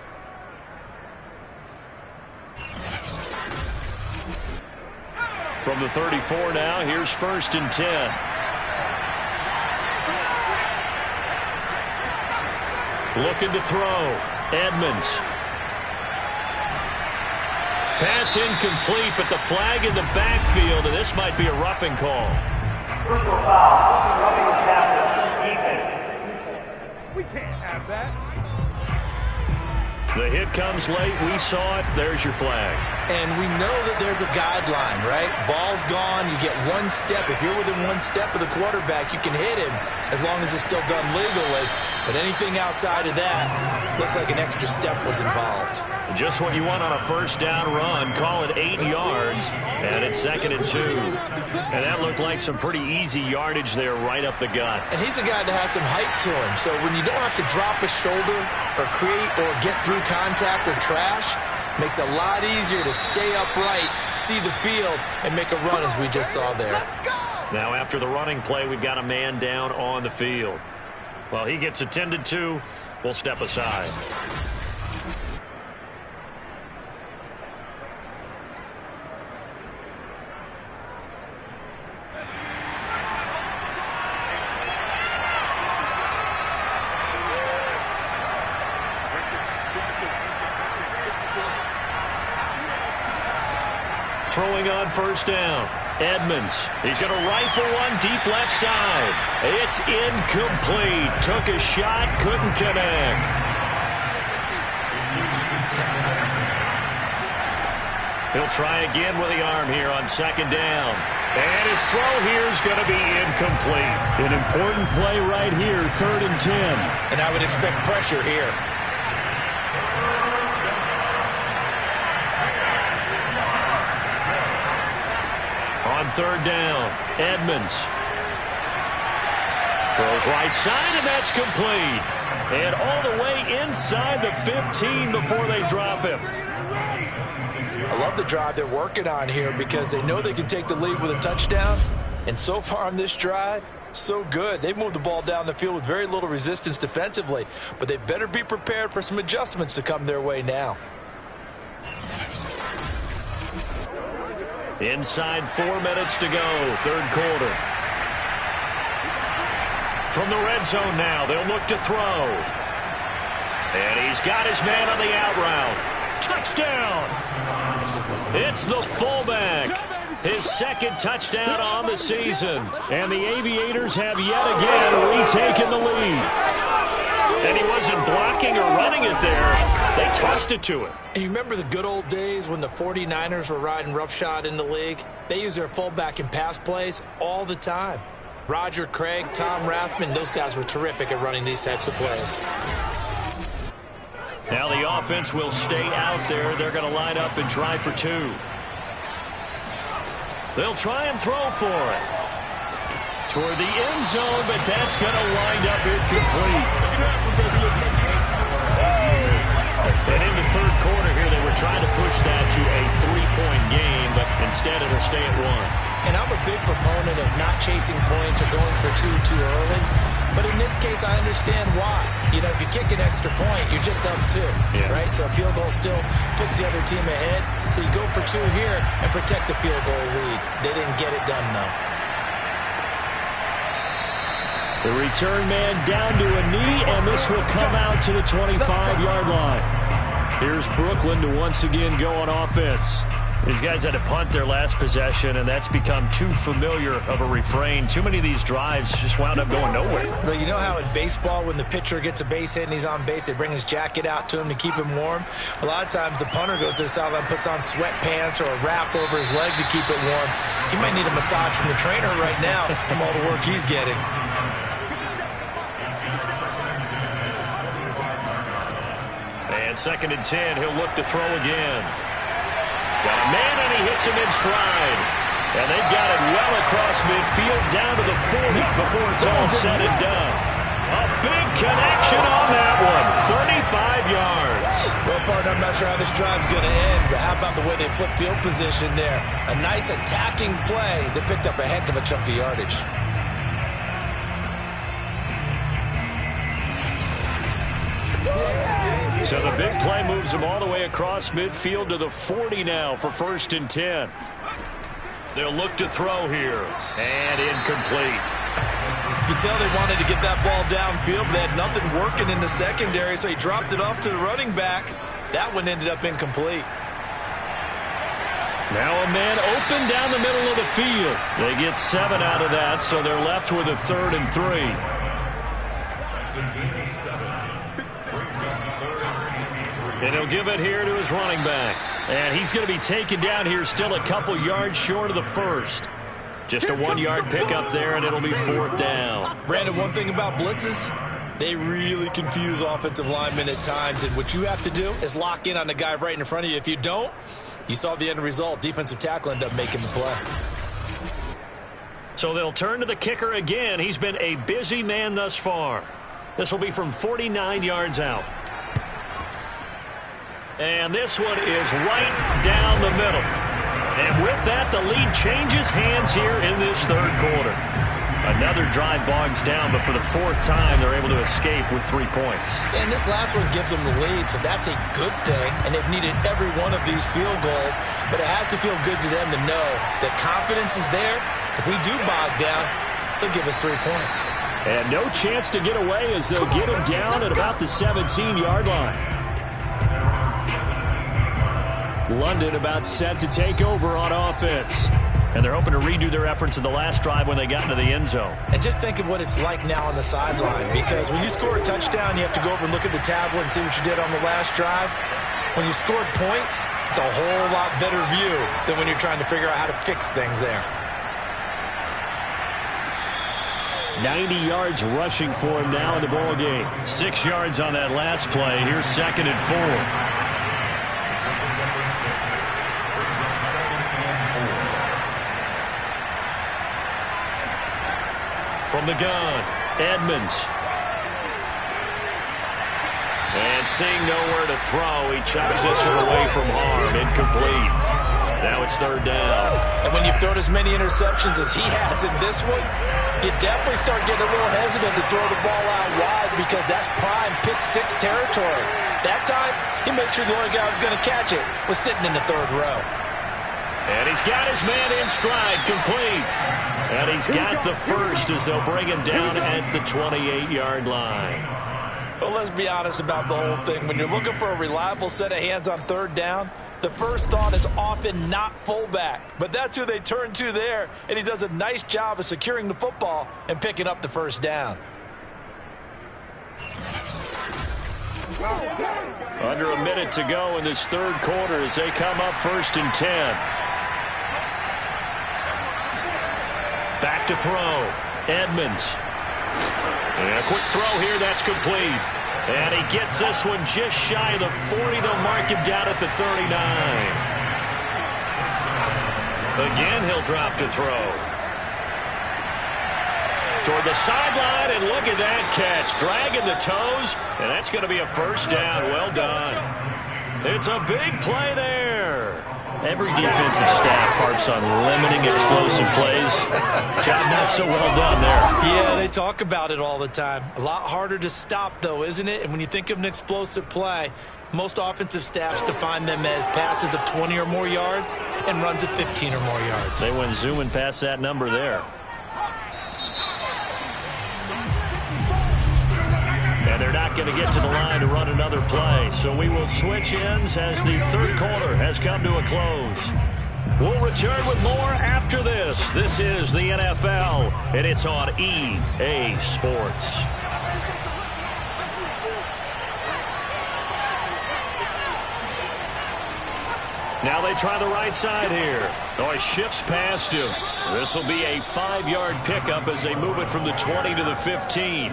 From the 34 now, here's 1st and 10. Looking to throw. Edmonds. Pass incomplete, but the flag in the backfield, and this might be a roughing call. Personal foul. Roughing the tackle. We can't have that. The hit comes late. We saw it. There's your flag. And we know that there's a guideline, right? Ball's gone. You get 1 step. If you're within 1 step of the quarterback, you can hit him as long as it's still done legally. But anything outside of that, looks like an extra step was involved. Just what you want on a first down run. Call it 8 yards, and it's 2nd and 2. And that looked like some pretty easy yardage there right up the gut. And he's a guy that has some height to him. So when you don't have to drop a shoulder or create or get through contact or trash, makes it a lot easier to stay upright, see the field, and make a run as we just saw there. Now after the running play, we've got a man down on the field. Well, he gets attended to. We'll step aside. Throwing on first down. Edmonds. He's going to rifle one deep left side. It's incomplete. Took a shot, couldn't connect. He'll try again with the arm here on second down. And his throw here is going to be incomplete. An important play right here, 3rd and 10. And I would expect pressure here. On 3rd down, Edmonds. Throws right side, and that's complete. And all the way inside the 15 before they drop him. I love the drive they're working on here because they know they can take the lead with a touchdown. And so far on this drive, so good. They've moved the ball down the field with very little resistance defensively. But they better be prepared for some adjustments to come their way now. Inside 4 minutes to go, 3rd quarter. From the red zone now, they'll look to throw. And he's got his man on the out route. Touchdown! It's the fullback. His 2nd touchdown on the season. And the Aviators have yet again retaken the lead. And he wasn't blocking or running it there. They tossed it to him. And you remember the good old days when the 49ers were riding roughshod in the league? They use their fullback in pass plays all the time. Roger Craig, Tom Rathman, those guys were terrific at running these types of plays. Now the offense will stay out there. They're going to line up and try for 2. They'll try and throw for it. Toward the end zone, but that's going to wind up incomplete. And in the 3rd quarter here, they were trying to push that to a 3-point game, but instead it'll stay at 1. And I'm a big proponent of not chasing points or going for 2 too early. But in this case, I understand why. You know, if you kick an extra point, you're just up 2, right? So a field goal still puts the other team ahead. So you go for 2 here and protect the field goal lead. They didn't get it done, though. The return man down to a knee, and this will come out to the 25-yard line. Here's Brooklyn to once again go on offense. These guys had to punt their last possession, and that's become too familiar of a refrain. Too many of these drives just wound up going nowhere. Well, you know how in baseball, when the pitcher gets a base hit and he's on base, they bring his jacket out to him to keep him warm? A lot of times the punter goes to the sideline, puts on sweatpants or a wrap over his leg to keep it warm. He might need a massage from the trainer right now from all the work he's getting. And 2nd and 10, he'll look to throw again. Got a man, and he hits him in stride. And they've got it well across midfield, down to the 40 before it's all said and done. A big connection on that one. 35 yards. Well, partner, I'm not sure how this drive's going to end, but how about the way they flip field position there? A nice attacking play that picked up a heck of a chunk of yardage. So the big play moves them all the way across midfield to the 40 now for 1st and 10. They'll look to throw here. And incomplete. You could tell they wanted to get that ball downfield, but they had nothing working in the secondary, so he dropped it off to the running back. That one ended up incomplete. Now a man open down the middle of the field. They get 7 out of that, so they're left with a 3rd and 3. And he'll give it here to his running back. And he's going to be taken down here still a couple yards short of the first. Just a 1-yard pickup there, and it'll be 4th down. Brandon, one thing about blitzes, they really confuse offensive linemen at times. And what you have to do is lock in on the guy right in front of you. If you don't, you saw the end result. Defensive tackle ended up making the play. So they'll turn to the kicker again. He's been a busy man thus far. This will be from 49 yards out. And this one is right down the middle. And with that, the lead changes hands here in this 3rd quarter. Another drive bogs down, but for the 4th time, they're able to escape with 3 points. And this last one gives them the lead, so that's a good thing. And they've needed every one of these field goals, but it has to feel good to them to know that confidence is there. If we do bog down, they'll give us 3 points. And no chance to get away as they'll get him down at about the 17-yard line. London about set to take over on offense. And they're hoping to redo their efforts in the last drive when they got into the end zone. And just think of what it's like now on the sideline, because when you score a touchdown, you have to go over and look at the tablet and see what you did on the last drive. When you scored points, it's a whole lot better view than when you're trying to figure out how to fix things there. 90 yards rushing for him now in the ball game. 6 yards on that last play. Here's 2nd and 4. From the gun, Edmonds. And seeing nowhere to throw, he chucks this one away from harm. Incomplete. Now it's 3rd down. And when you've thrown as many interceptions as he has in this one, you definitely start getting a little hesitant to throw the ball out wide, because that's prime pick-6 territory. That time, he made sure the only guy who was going to catch it was sitting in the 3rd row. And he's got his man in stride, complete. And he's got the first as they'll bring him down at the 28-yard line. Well, let's be honest about the whole thing. When you're looking for a reliable set of hands on 3rd down, the first thought is often not fullback. But that's who they turn to there, and he does a nice job of securing the football and picking up the 1st down. Under a minute to go in this 3rd quarter as they come up 1st and 10. Back to throw. Edmonds. And a quick throw here. That's complete. And he gets this one just shy of the 40. They'll mark him down at the 39. Again, he'll drop to throw. Toward the sideline, and look at that catch. Dragging the toes, and that's going to be a 1st down. Well done. It's a big play there. Every defensive staff harps on limiting explosive plays. Job not so well done there. Yeah, they talk about it all the time. A lot harder to stop, though, isn't it? And when you think of an explosive play, most offensive staffs define them as passes of 20 or more yards and runs of 15 or more yards. They went zooming past that number there. And they're not going to get to the line to run another play. So we will switch ends as the third quarter has come to a close. We'll return with more after this. This is the NFL, and it's on EA Sports. Now they try the right side here. Oh, he shifts past him. This will be a 5-yard pickup as they move it from the 20 to the 15.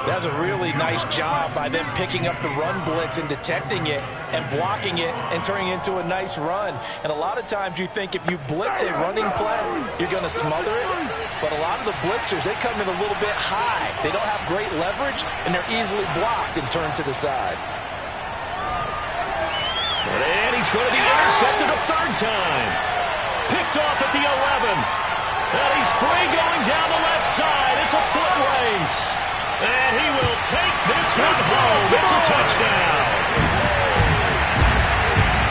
That's a really nice job by them picking up the run blitz and detecting it and blocking it and turning it into a nice run. And a lot of times you think if you blitz a running play, you're going to smother it. But a lot of the blitzers, they come in a little bit high. They don't have great leverage, and they're easily blocked and turned to the side. And he's going to be intercepted a third time. Picked off at the 11. And he's free going down the left side. It's a foot race. And he will take this one home. It's a touchdown.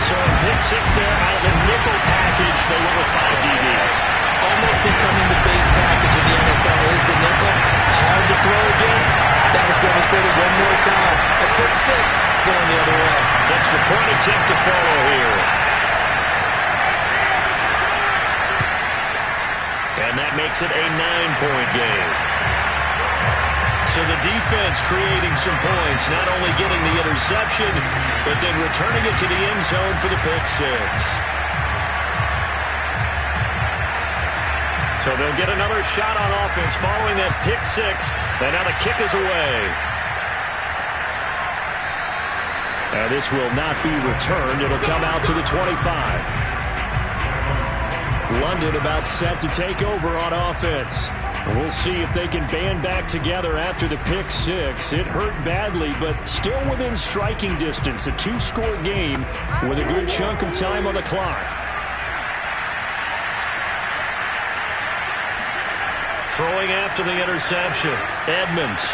So a pick six there out of the nickel package. They went with 5 DBs. Almost becoming the base package in the NFL is the nickel. Hard to throw against. That was demonstrated one more time. A pick six going the other way. Extra point attempt to follow here. And that makes it a 9-point game. So the defense creating some points, not only getting the interception, but then returning it to the end zone for the pick six. So they'll get another shot on offense following that pick six. And now the kick is away. And this will not be returned. It'll come out to the 25. London about set to take over on offense. We'll see if they can band back together after the pick six. It hurt badly, but still within striking distance. A 2-score game with a good chunk of time on the clock. Throwing after the interception. Edmonds.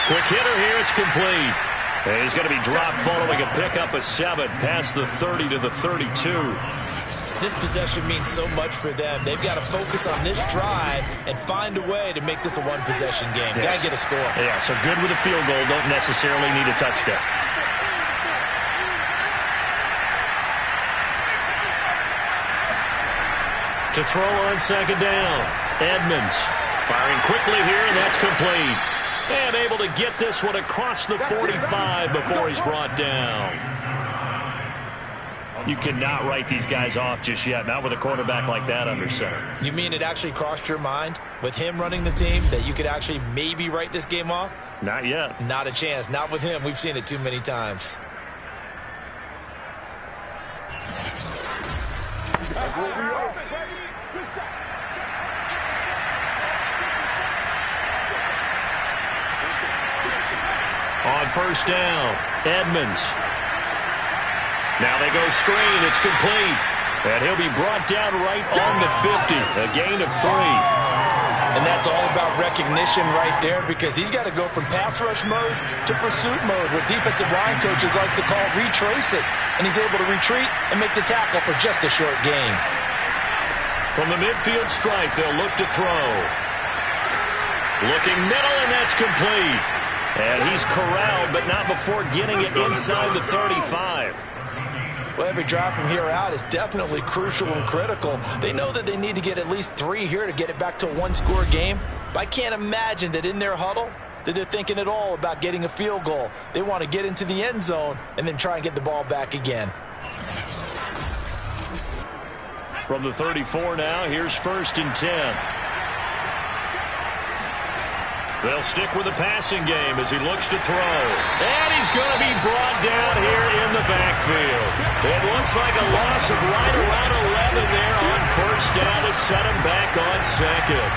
Quick hitter here. It's complete. And he's going to be dropped following a pickup of 7 past the 30 to the 32. This possession means so much for them. They've got to focus on this drive and find a way to make this a one-possession game. Yes. Got to get a score. Yeah, so good with a field goal. Don't necessarily need a touchdown. To throw on second down. Edmonds firing quickly here, and that's complete. And able to get this one across the 45 before he's brought down. You cannot write these guys off just yet, not with a quarterback like that under center. You mean it actually crossed your mind with him running the team that you could actually maybe write this game off? Not yet. Not a chance. Not with him. We've seen it too many times. On first down, Edmonds. Now they go screen. It's complete. And he'll be brought down right on the 50. A gain of 3. And that's all about recognition right there, because he's got to go from pass rush mode to pursuit mode, what defensive line coaches like to call retrace it. And he's able to retreat and make the tackle for just a short gain. From the midfield stripe, they'll look to throw. Looking middle, and that's complete. And he's corralled, but not before getting it inside the 35. Well, every drive from here out is definitely crucial and critical. They know that they need to get at least 3 here to get it back to a one-score game. But I can't imagine that in their huddle that they're thinking at all about getting a field goal. They want to get into the end zone and then try and get the ball back again. From the 34 now, here's 1st and 10. They'll stick with the passing game as he looks to throw. And he's going to be brought down here in the backfield. It looks like a loss of right around 11 there on first down to set him back on second.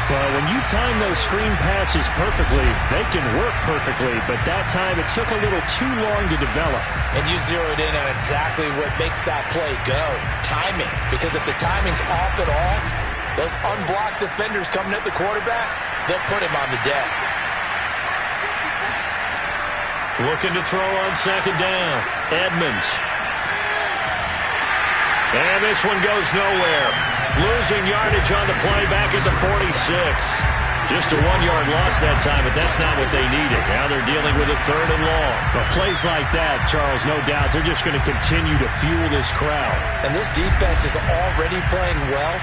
Well, when you time those screen passes perfectly, they can work perfectly. But that time it took a little too long to develop. And you zeroed in on exactly what makes that play go. Timing. Because if the timing's off at all, those unblocked defenders coming at the quarterback, they'll put him on the deck. Looking to throw on second down. Edmonds. And this one goes nowhere. Losing yardage on the play back at the 46. Just a 1-yard loss that time, but that's not what they needed. Now they're the 3rd and long. Well, plays like that, Charles, no doubt, they're just going to continue to fuel this crowd. And this defense is already playing well,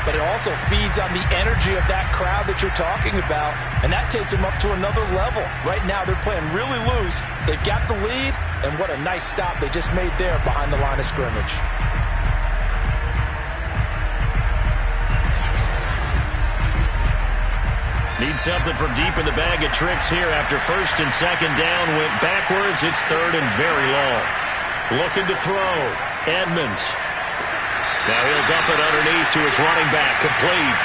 but it also feeds on the energy of that crowd that you're talking about, and that takes them up to another level. Right now, they're playing really loose. They've got the lead, and what a nice stop they just made there behind the line of scrimmage. Need something from deep in the bag of tricks here after 1st and 2nd down. Went backwards. It's 3rd and very long. Looking to throw. Edmonds. Now he'll dump it underneath to his running back. Complete.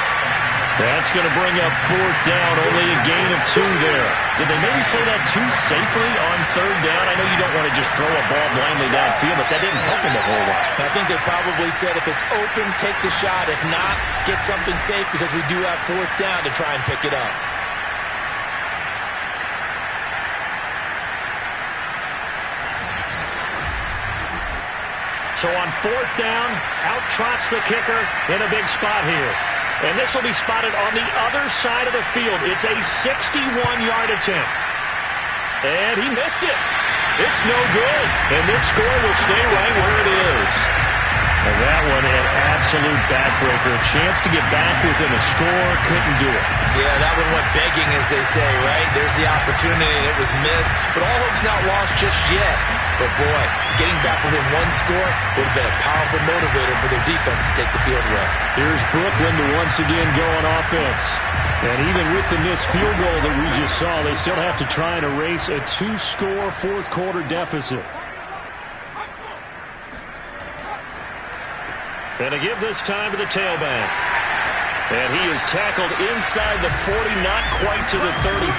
That's going to bring up 4th down. Only a gain of 2 there. Did they maybe play that too safely on 3rd down? I know you don't want to just throw a ball blindly downfield, but that didn't help them a whole lot. I think they probably said if it's open, take the shot. If not, get something safe because we do have 4th down to try and pick it up. So on 4th down, out trots the kicker in a big spot here. And this will be spotted on the other side of the field. It's a 61-yard attempt. And he missed it. It's no good. And this score will stay right where it is. And that one an absolute backbreaker. A chance to get back within a score. Couldn't do it. Yeah, that one went begging, as they say, right? There's the opportunity, and it was missed. But all hope's not lost just yet. But, boy, getting back within 1 score would have been a powerful motivator for their defense to take the field with. Here's Brooklyn to once again go on offense. And even with the missed field goal that we just saw, they still have to try and erase a 2-score 4th quarter deficit. And to give this time to the tailback. And he is tackled inside the 40, not quite to the 35.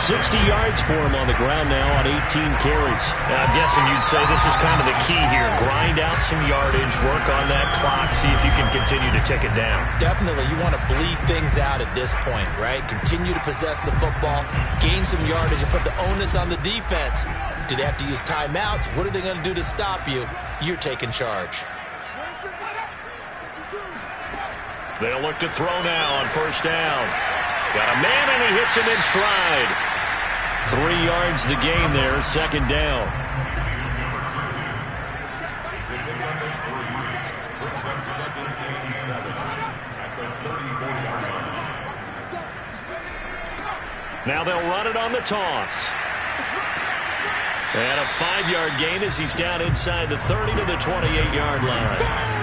60 yards for him on the ground now on 18 carries. And I'm guessing you'd say this is kind of the key here. Grind out some yardage, work on that clock, see if you can continue to tick it down. Definitely. You want to bleed things out at this point, right? Continue to possess the football, gain some yardage, and put the onus on the defense. Do they have to use timeouts? What are they going to do to stop you? You're taking charge. They'll look to throw now on 1st down. Got a man, and he hits him in stride. 3 yards the gain there, 2nd down. Now they'll run it on the toss. And a 5-yard gain as he's down inside the 30 to the 28-yard line.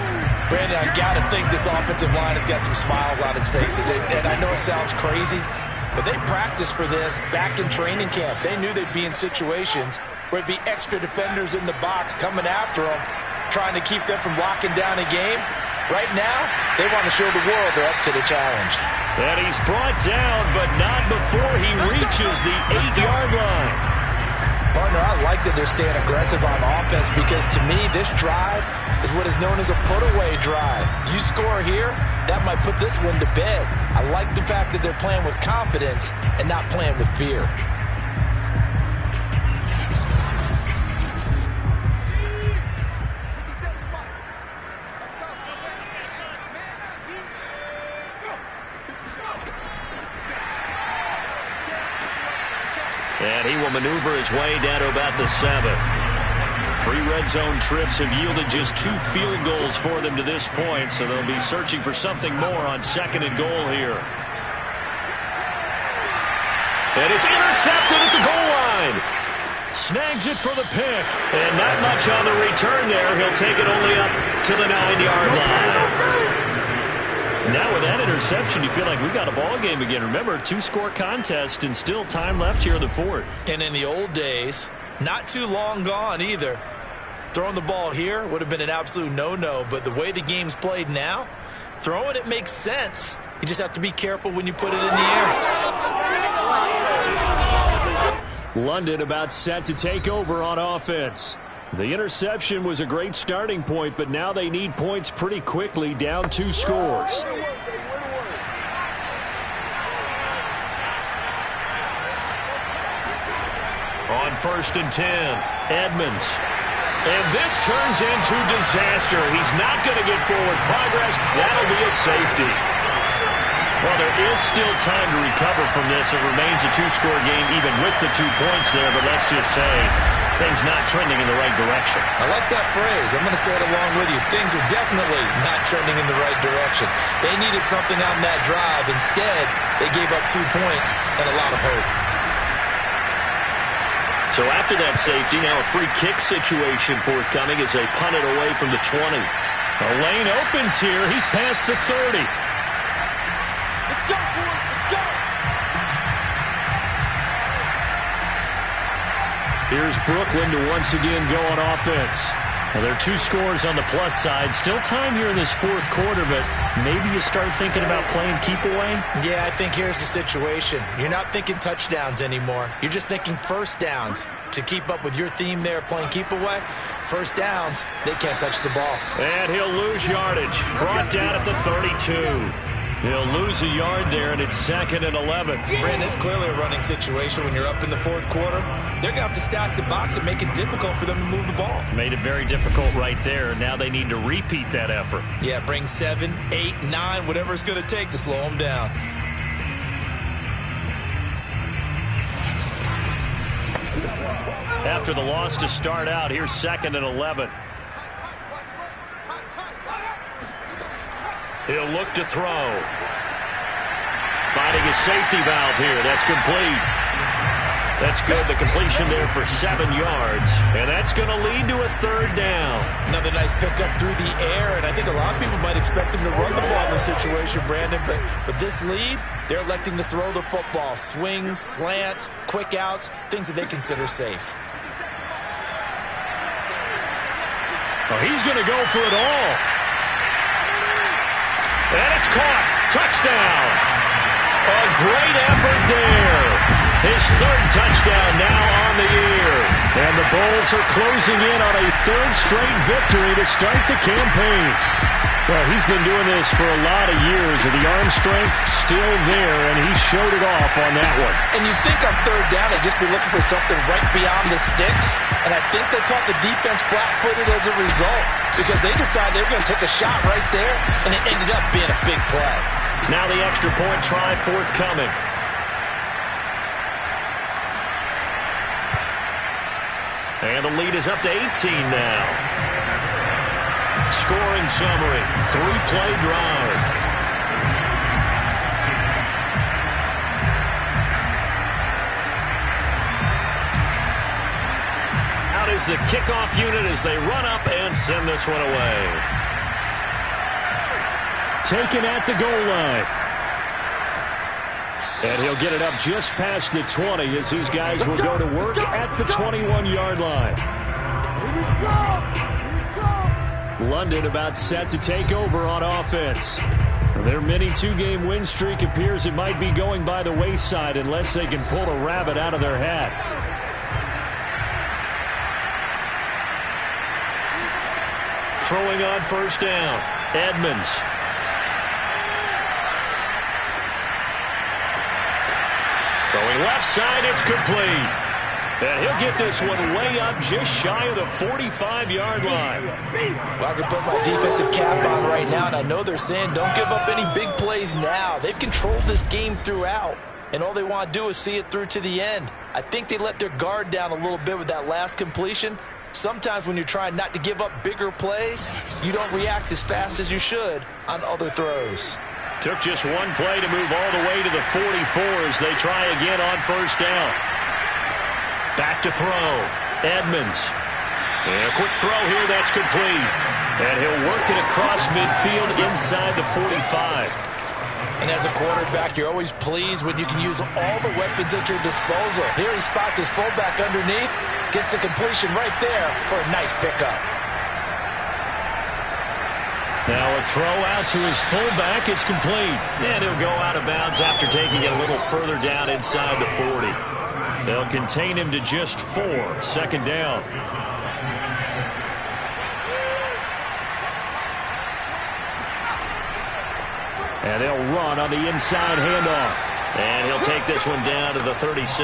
Brandon, I got to think this offensive line has got some smiles on its faces. And I know it sounds crazy, but they practiced for this back in training camp. They knew they'd be in situations where it'd be extra defenders in the box coming after them, trying to keep them from locking down a game. Right now, they want to show the world they're up to the challenge. And he's brought down, but not before he reaches the 8-yard line. Partner, I like that they're staying aggressive on offense because, to me, this drive is what is known as a put-away drive. You score here, that might put this one to bed. I like the fact that they're playing with confidence and not playing with fear. And he will maneuver his way down to about the 7. 3 red zone trips have yielded just 2 field goals for them to this point, so they'll be searching for something more on 2nd and goal here. And it's intercepted at the goal line. Snags it for the pick. And not much on the return there. He'll take it only up to the 9-yard line. Now with that interception, you feel like we've got a ball game again. Remember, 2-score contest and still time left here in the 4th. And in the old days, not too long gone either, throwing the ball here would have been an absolute no-no. But the way the game's played now, throwing it makes sense. You just have to be careful when you put it in the air. London about set to take over on offense. The interception was a great starting point, but now they need points pretty quickly, down 2 scores. On 1st and 10, Edmonds. And this turns into disaster. He's not going to get forward progress. That'll be a safety. Well, there is still time to recover from this. It remains a two-score game even with the 2 points there, but let's just say things not trending in the right direction. I like that phrase. I'm going to say it along with you. Things are definitely not trending in the right direction. They needed something on that drive. Instead, they gave up 2 points and a lot of hope. So after that safety, now a free kick situation forthcoming as they punt it away from the 20. A lane opens here. He's past the 30. Let's go, boys. Let's go. Here's Brooklyn to once again go on offense. Now, there are 2 scores on the plus side. Still time here in this fourth quarter, but maybe you start thinking about playing keep away? Yeah, I think here's the situation. You're not thinking touchdowns anymore. You're just thinking first downs. To keep up with your theme there, playing keep away, first downs, they can't touch the ball. And he'll lose yardage. Brought down at the 32. He'll lose a yard there, and it's 2nd and 11. Brandon, it's clearly a running situation when you're up in the fourth quarter. They're going to have to stack the box and make it difficult for them to move the ball. Made it very difficult right there. Now they need to repeat that effort. Yeah, bring 7, 8, 9, whatever it's going to take to slow them down. After the loss to start out, here's 2nd and 11. He'll look to throw. Finding a safety valve here. That's complete. That's good. The completion there for 7 yards. And that's going to lead to a 3rd down. Another nice pickup through the air, and I think a lot of people might expect him to run the ball in this situation, Brandon. But with this lead, they're electing to throw the football. Swings, slants, quick outs, things that they consider safe. Oh, he's going to go for it all. And it's caught. Touchdown. A great effort there. His 3rd touchdown now on the year. And the Bulls are closing in on a 3rd straight victory to start the campaign. Well, he's been doing this for a lot of years, and the arm strength still there, and he showed it off on that one. And you'd think on 3rd down they'd just be looking for something right beyond the sticks, and I think they caught the defense flat-footed as a result because they decided they were going to take a shot right there, and it ended up being a big play. Now the extra point try forthcoming. And the lead is up to 18 now. Scoring summary, 3-play drive. Out is the kickoff unit as they run up and send this one away. Taken at the goal line. And he'll get it up just past the 20 as these guys will go to work at the 21-yard line. Here we go. London about set to take over on offense. Their mini 2-game win streak appears it might be going by the wayside unless they can pull a rabbit out of their hat. Throwing on 1st down, Edmonds. Throwing left side, it's complete. And he'll get this one way up just shy of the 45-yard line. Well, I can put my defensive cap on right now, and I know they're saying don't give up any big plays now. They've controlled this game throughout, and all they want to do is see it through to the end. I think they let their guard down a little bit with that last completion. Sometimes when you're trying not to give up bigger plays, you don't react as fast as you should on other throws. Took just one play to move all the way to the 44 as they try again on 1st down. Back to throw. Edmonds. And a quick throw here. That's complete. And he'll work it across midfield inside the 45. And as a quarterback, you're always pleased when you can use all the weapons at your disposal. Here he spots his fullback underneath. Gets the completion right there for a nice pickup. Now a throw out to his fullback. It's complete. And he'll go out of bounds after taking it a little further down inside the 40. They'll contain him to just 4. 2nd down. And they'll run on the inside handoff. And he'll take this one down to the 36.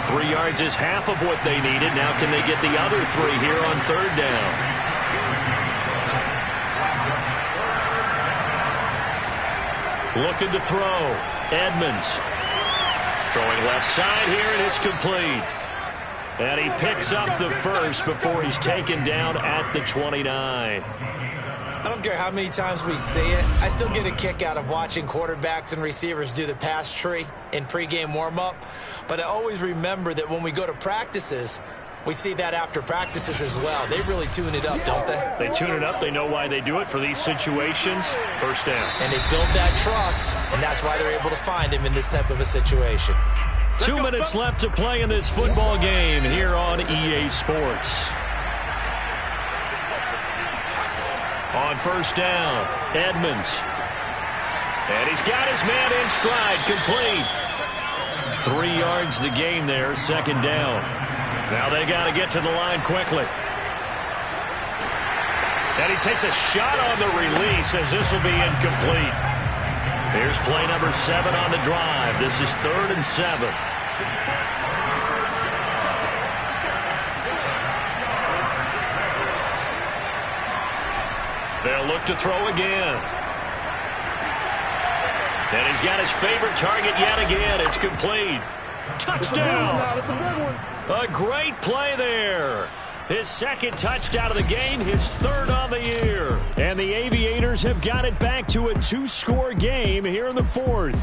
3 yards is half of what they needed. Now can they get the other 3 here on 3rd down? Looking to throw. Edmonds. Throwing left side here, and it's complete. And he picks up the first before he's taken down at the 29. I don't care how many times we see it. I still get a kick out of watching quarterbacks and receivers do the pass tree in pregame warm-up. But I always remember that when we go to practices, we see that after practices as well. They really tune it up, don't they? They tune it up. They know why they do it for these situations. First down. And they build that trust, and that's why they're able to find him in this type of a situation. 2 minutes left to play in this football game here on EA Sports. On first down, Edmonds. And he's got his man in stride, complete. 3 yards the gain there, second down. Now they got to get to the line quickly. And he takes a shot on the release as this will be incomplete. Here's play number 7 on the drive. This is 3rd and 7. They'll look to throw again. And he's got his favorite target yet again. It's complete. Touchdown. A great play there. His second touchdown of the game, his 3rd on the year. And the Aviators have got it back to a 2-score game here in the 4th.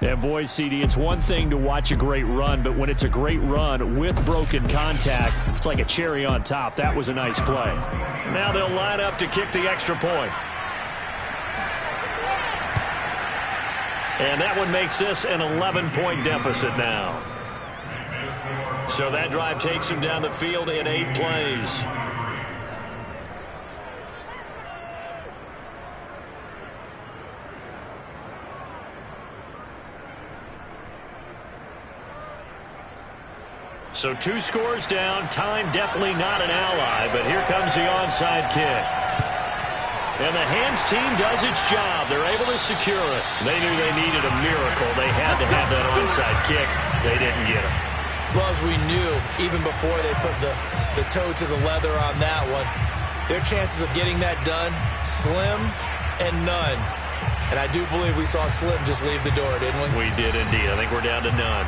And boy, CD, it's one thing to watch a great run, but when it's a great run with broken contact, it's like a cherry on top. That was a nice play. Now they'll line up to kick the extra point. And that one makes this an 11-point deficit now. So that drive takes him down the field in 8 plays. So 2 scores down. Time definitely not an ally, but here comes the onside kick. And the hands team does its job. They're able to secure it. They knew they needed a miracle. They had to have that onside kick. They didn't get it. Well, as we knew, even before they put the toe to the leather on that one, their chances of getting that done, slim and none. And I do believe we saw Slim just leave the door, didn't we? We did indeed. I think we're down to none.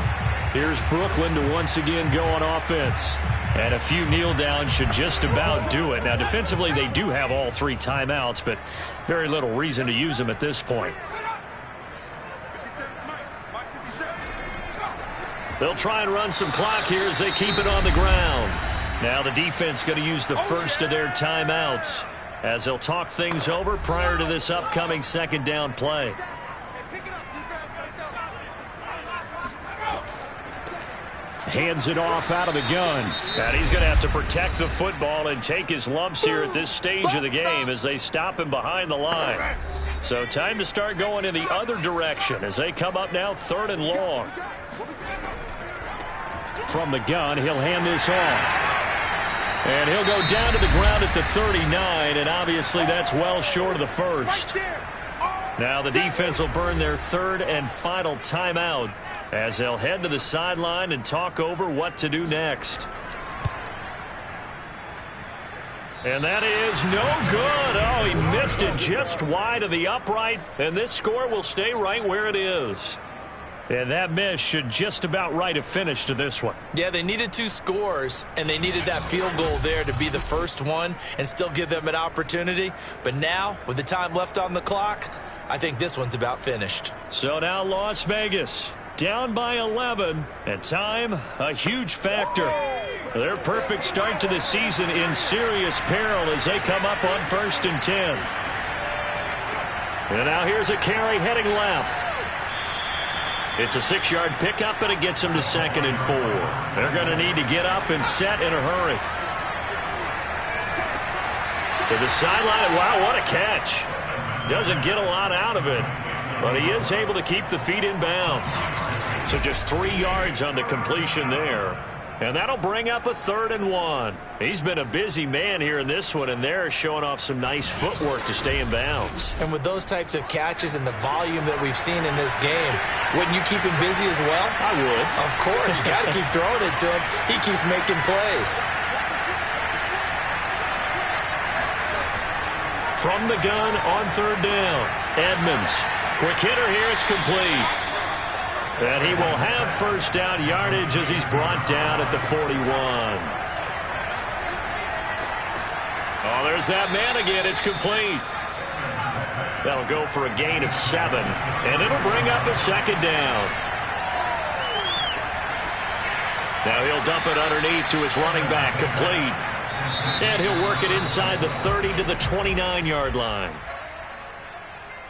Here's Brooklyn to once again go on offense. And a few kneel downs should just about do it. Now, defensively, they do have all 3 timeouts, but very little reason to use them at this point. They'll try and run some clock here as they keep it on the ground. Now the defense going to use the first of their timeouts as they'll talk things over prior to this upcoming second down play. Hands it off out of the gun. And he's going to have to protect the football and take his lumps here at this stage of the game as they stop him behind the line. So time to start going in the other direction as they come up now 3rd and long. From the gun, he'll hand this off. And he'll go down to the ground at the 39, and obviously that's well short of the first. Now the defense will burn their 3rd and final timeout as they'll head to the sideline and talk over what to do next. And that is no good. Oh, he missed it just wide of the upright, and this score will stay right where it is. And that miss should just about write a finish to this one. Yeah, they needed 2 scores, and they needed that field goal there to be the first one and still give them an opportunity. But now, with the time left on the clock, I think this one's about finished. So now Las Vegas down by 11, and time a huge factor. Their perfect start to the season in serious peril as they come up on 1st and 10. And now here's a carry heading left. It's a 6-yard pickup, and it gets them to 2nd and 4. They're going to need to get up and set in a hurry. To the sideline. Wow, what a catch. Doesn't get a lot out of it, but he is able to keep the feet in bounds. So just 3 yards on the completion there. And that'll bring up a 3rd and 1. He's been a busy man here in this one, and they're showing off some nice footwork to stay in bounds. And with those types of catches and the volume that we've seen in this game, wouldn't you keep him busy as well? I would. Of course. You got to keep throwing it to him. He keeps making plays. From the gun on 3rd down, Edmonds. Quick hitter here. It's complete. And he will have first down yardage as he's brought down at the 41. Oh, there's that man again. It's complete. That'll go for a gain of 7, and it'll bring up a second down. Now he'll dump it underneath to his running back, complete. And he'll work it inside the 30 to the 29-yard line.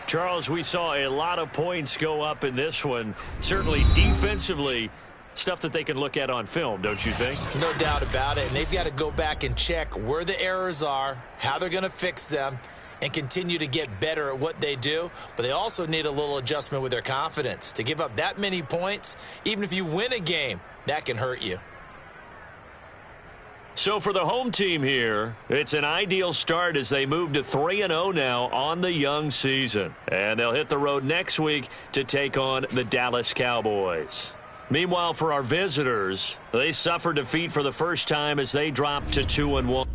Charles, we saw a lot of points go up in this one. Certainly defensively, stuff that they can look at on film, don't you think? No doubt about it. And they've got to go back and check where the errors are, how they're going to fix them, and continue to get better at what they do. But they also need a little adjustment with their confidence. To give up that many points, even if you win a game, that can hurt you. So for the home team here, it's an ideal start as they move to 3-0 now on the young season. And they'll hit the road next week to take on the Dallas Cowboys. Meanwhile, for our visitors, they suffered defeat for the first time as they dropped to 2-1.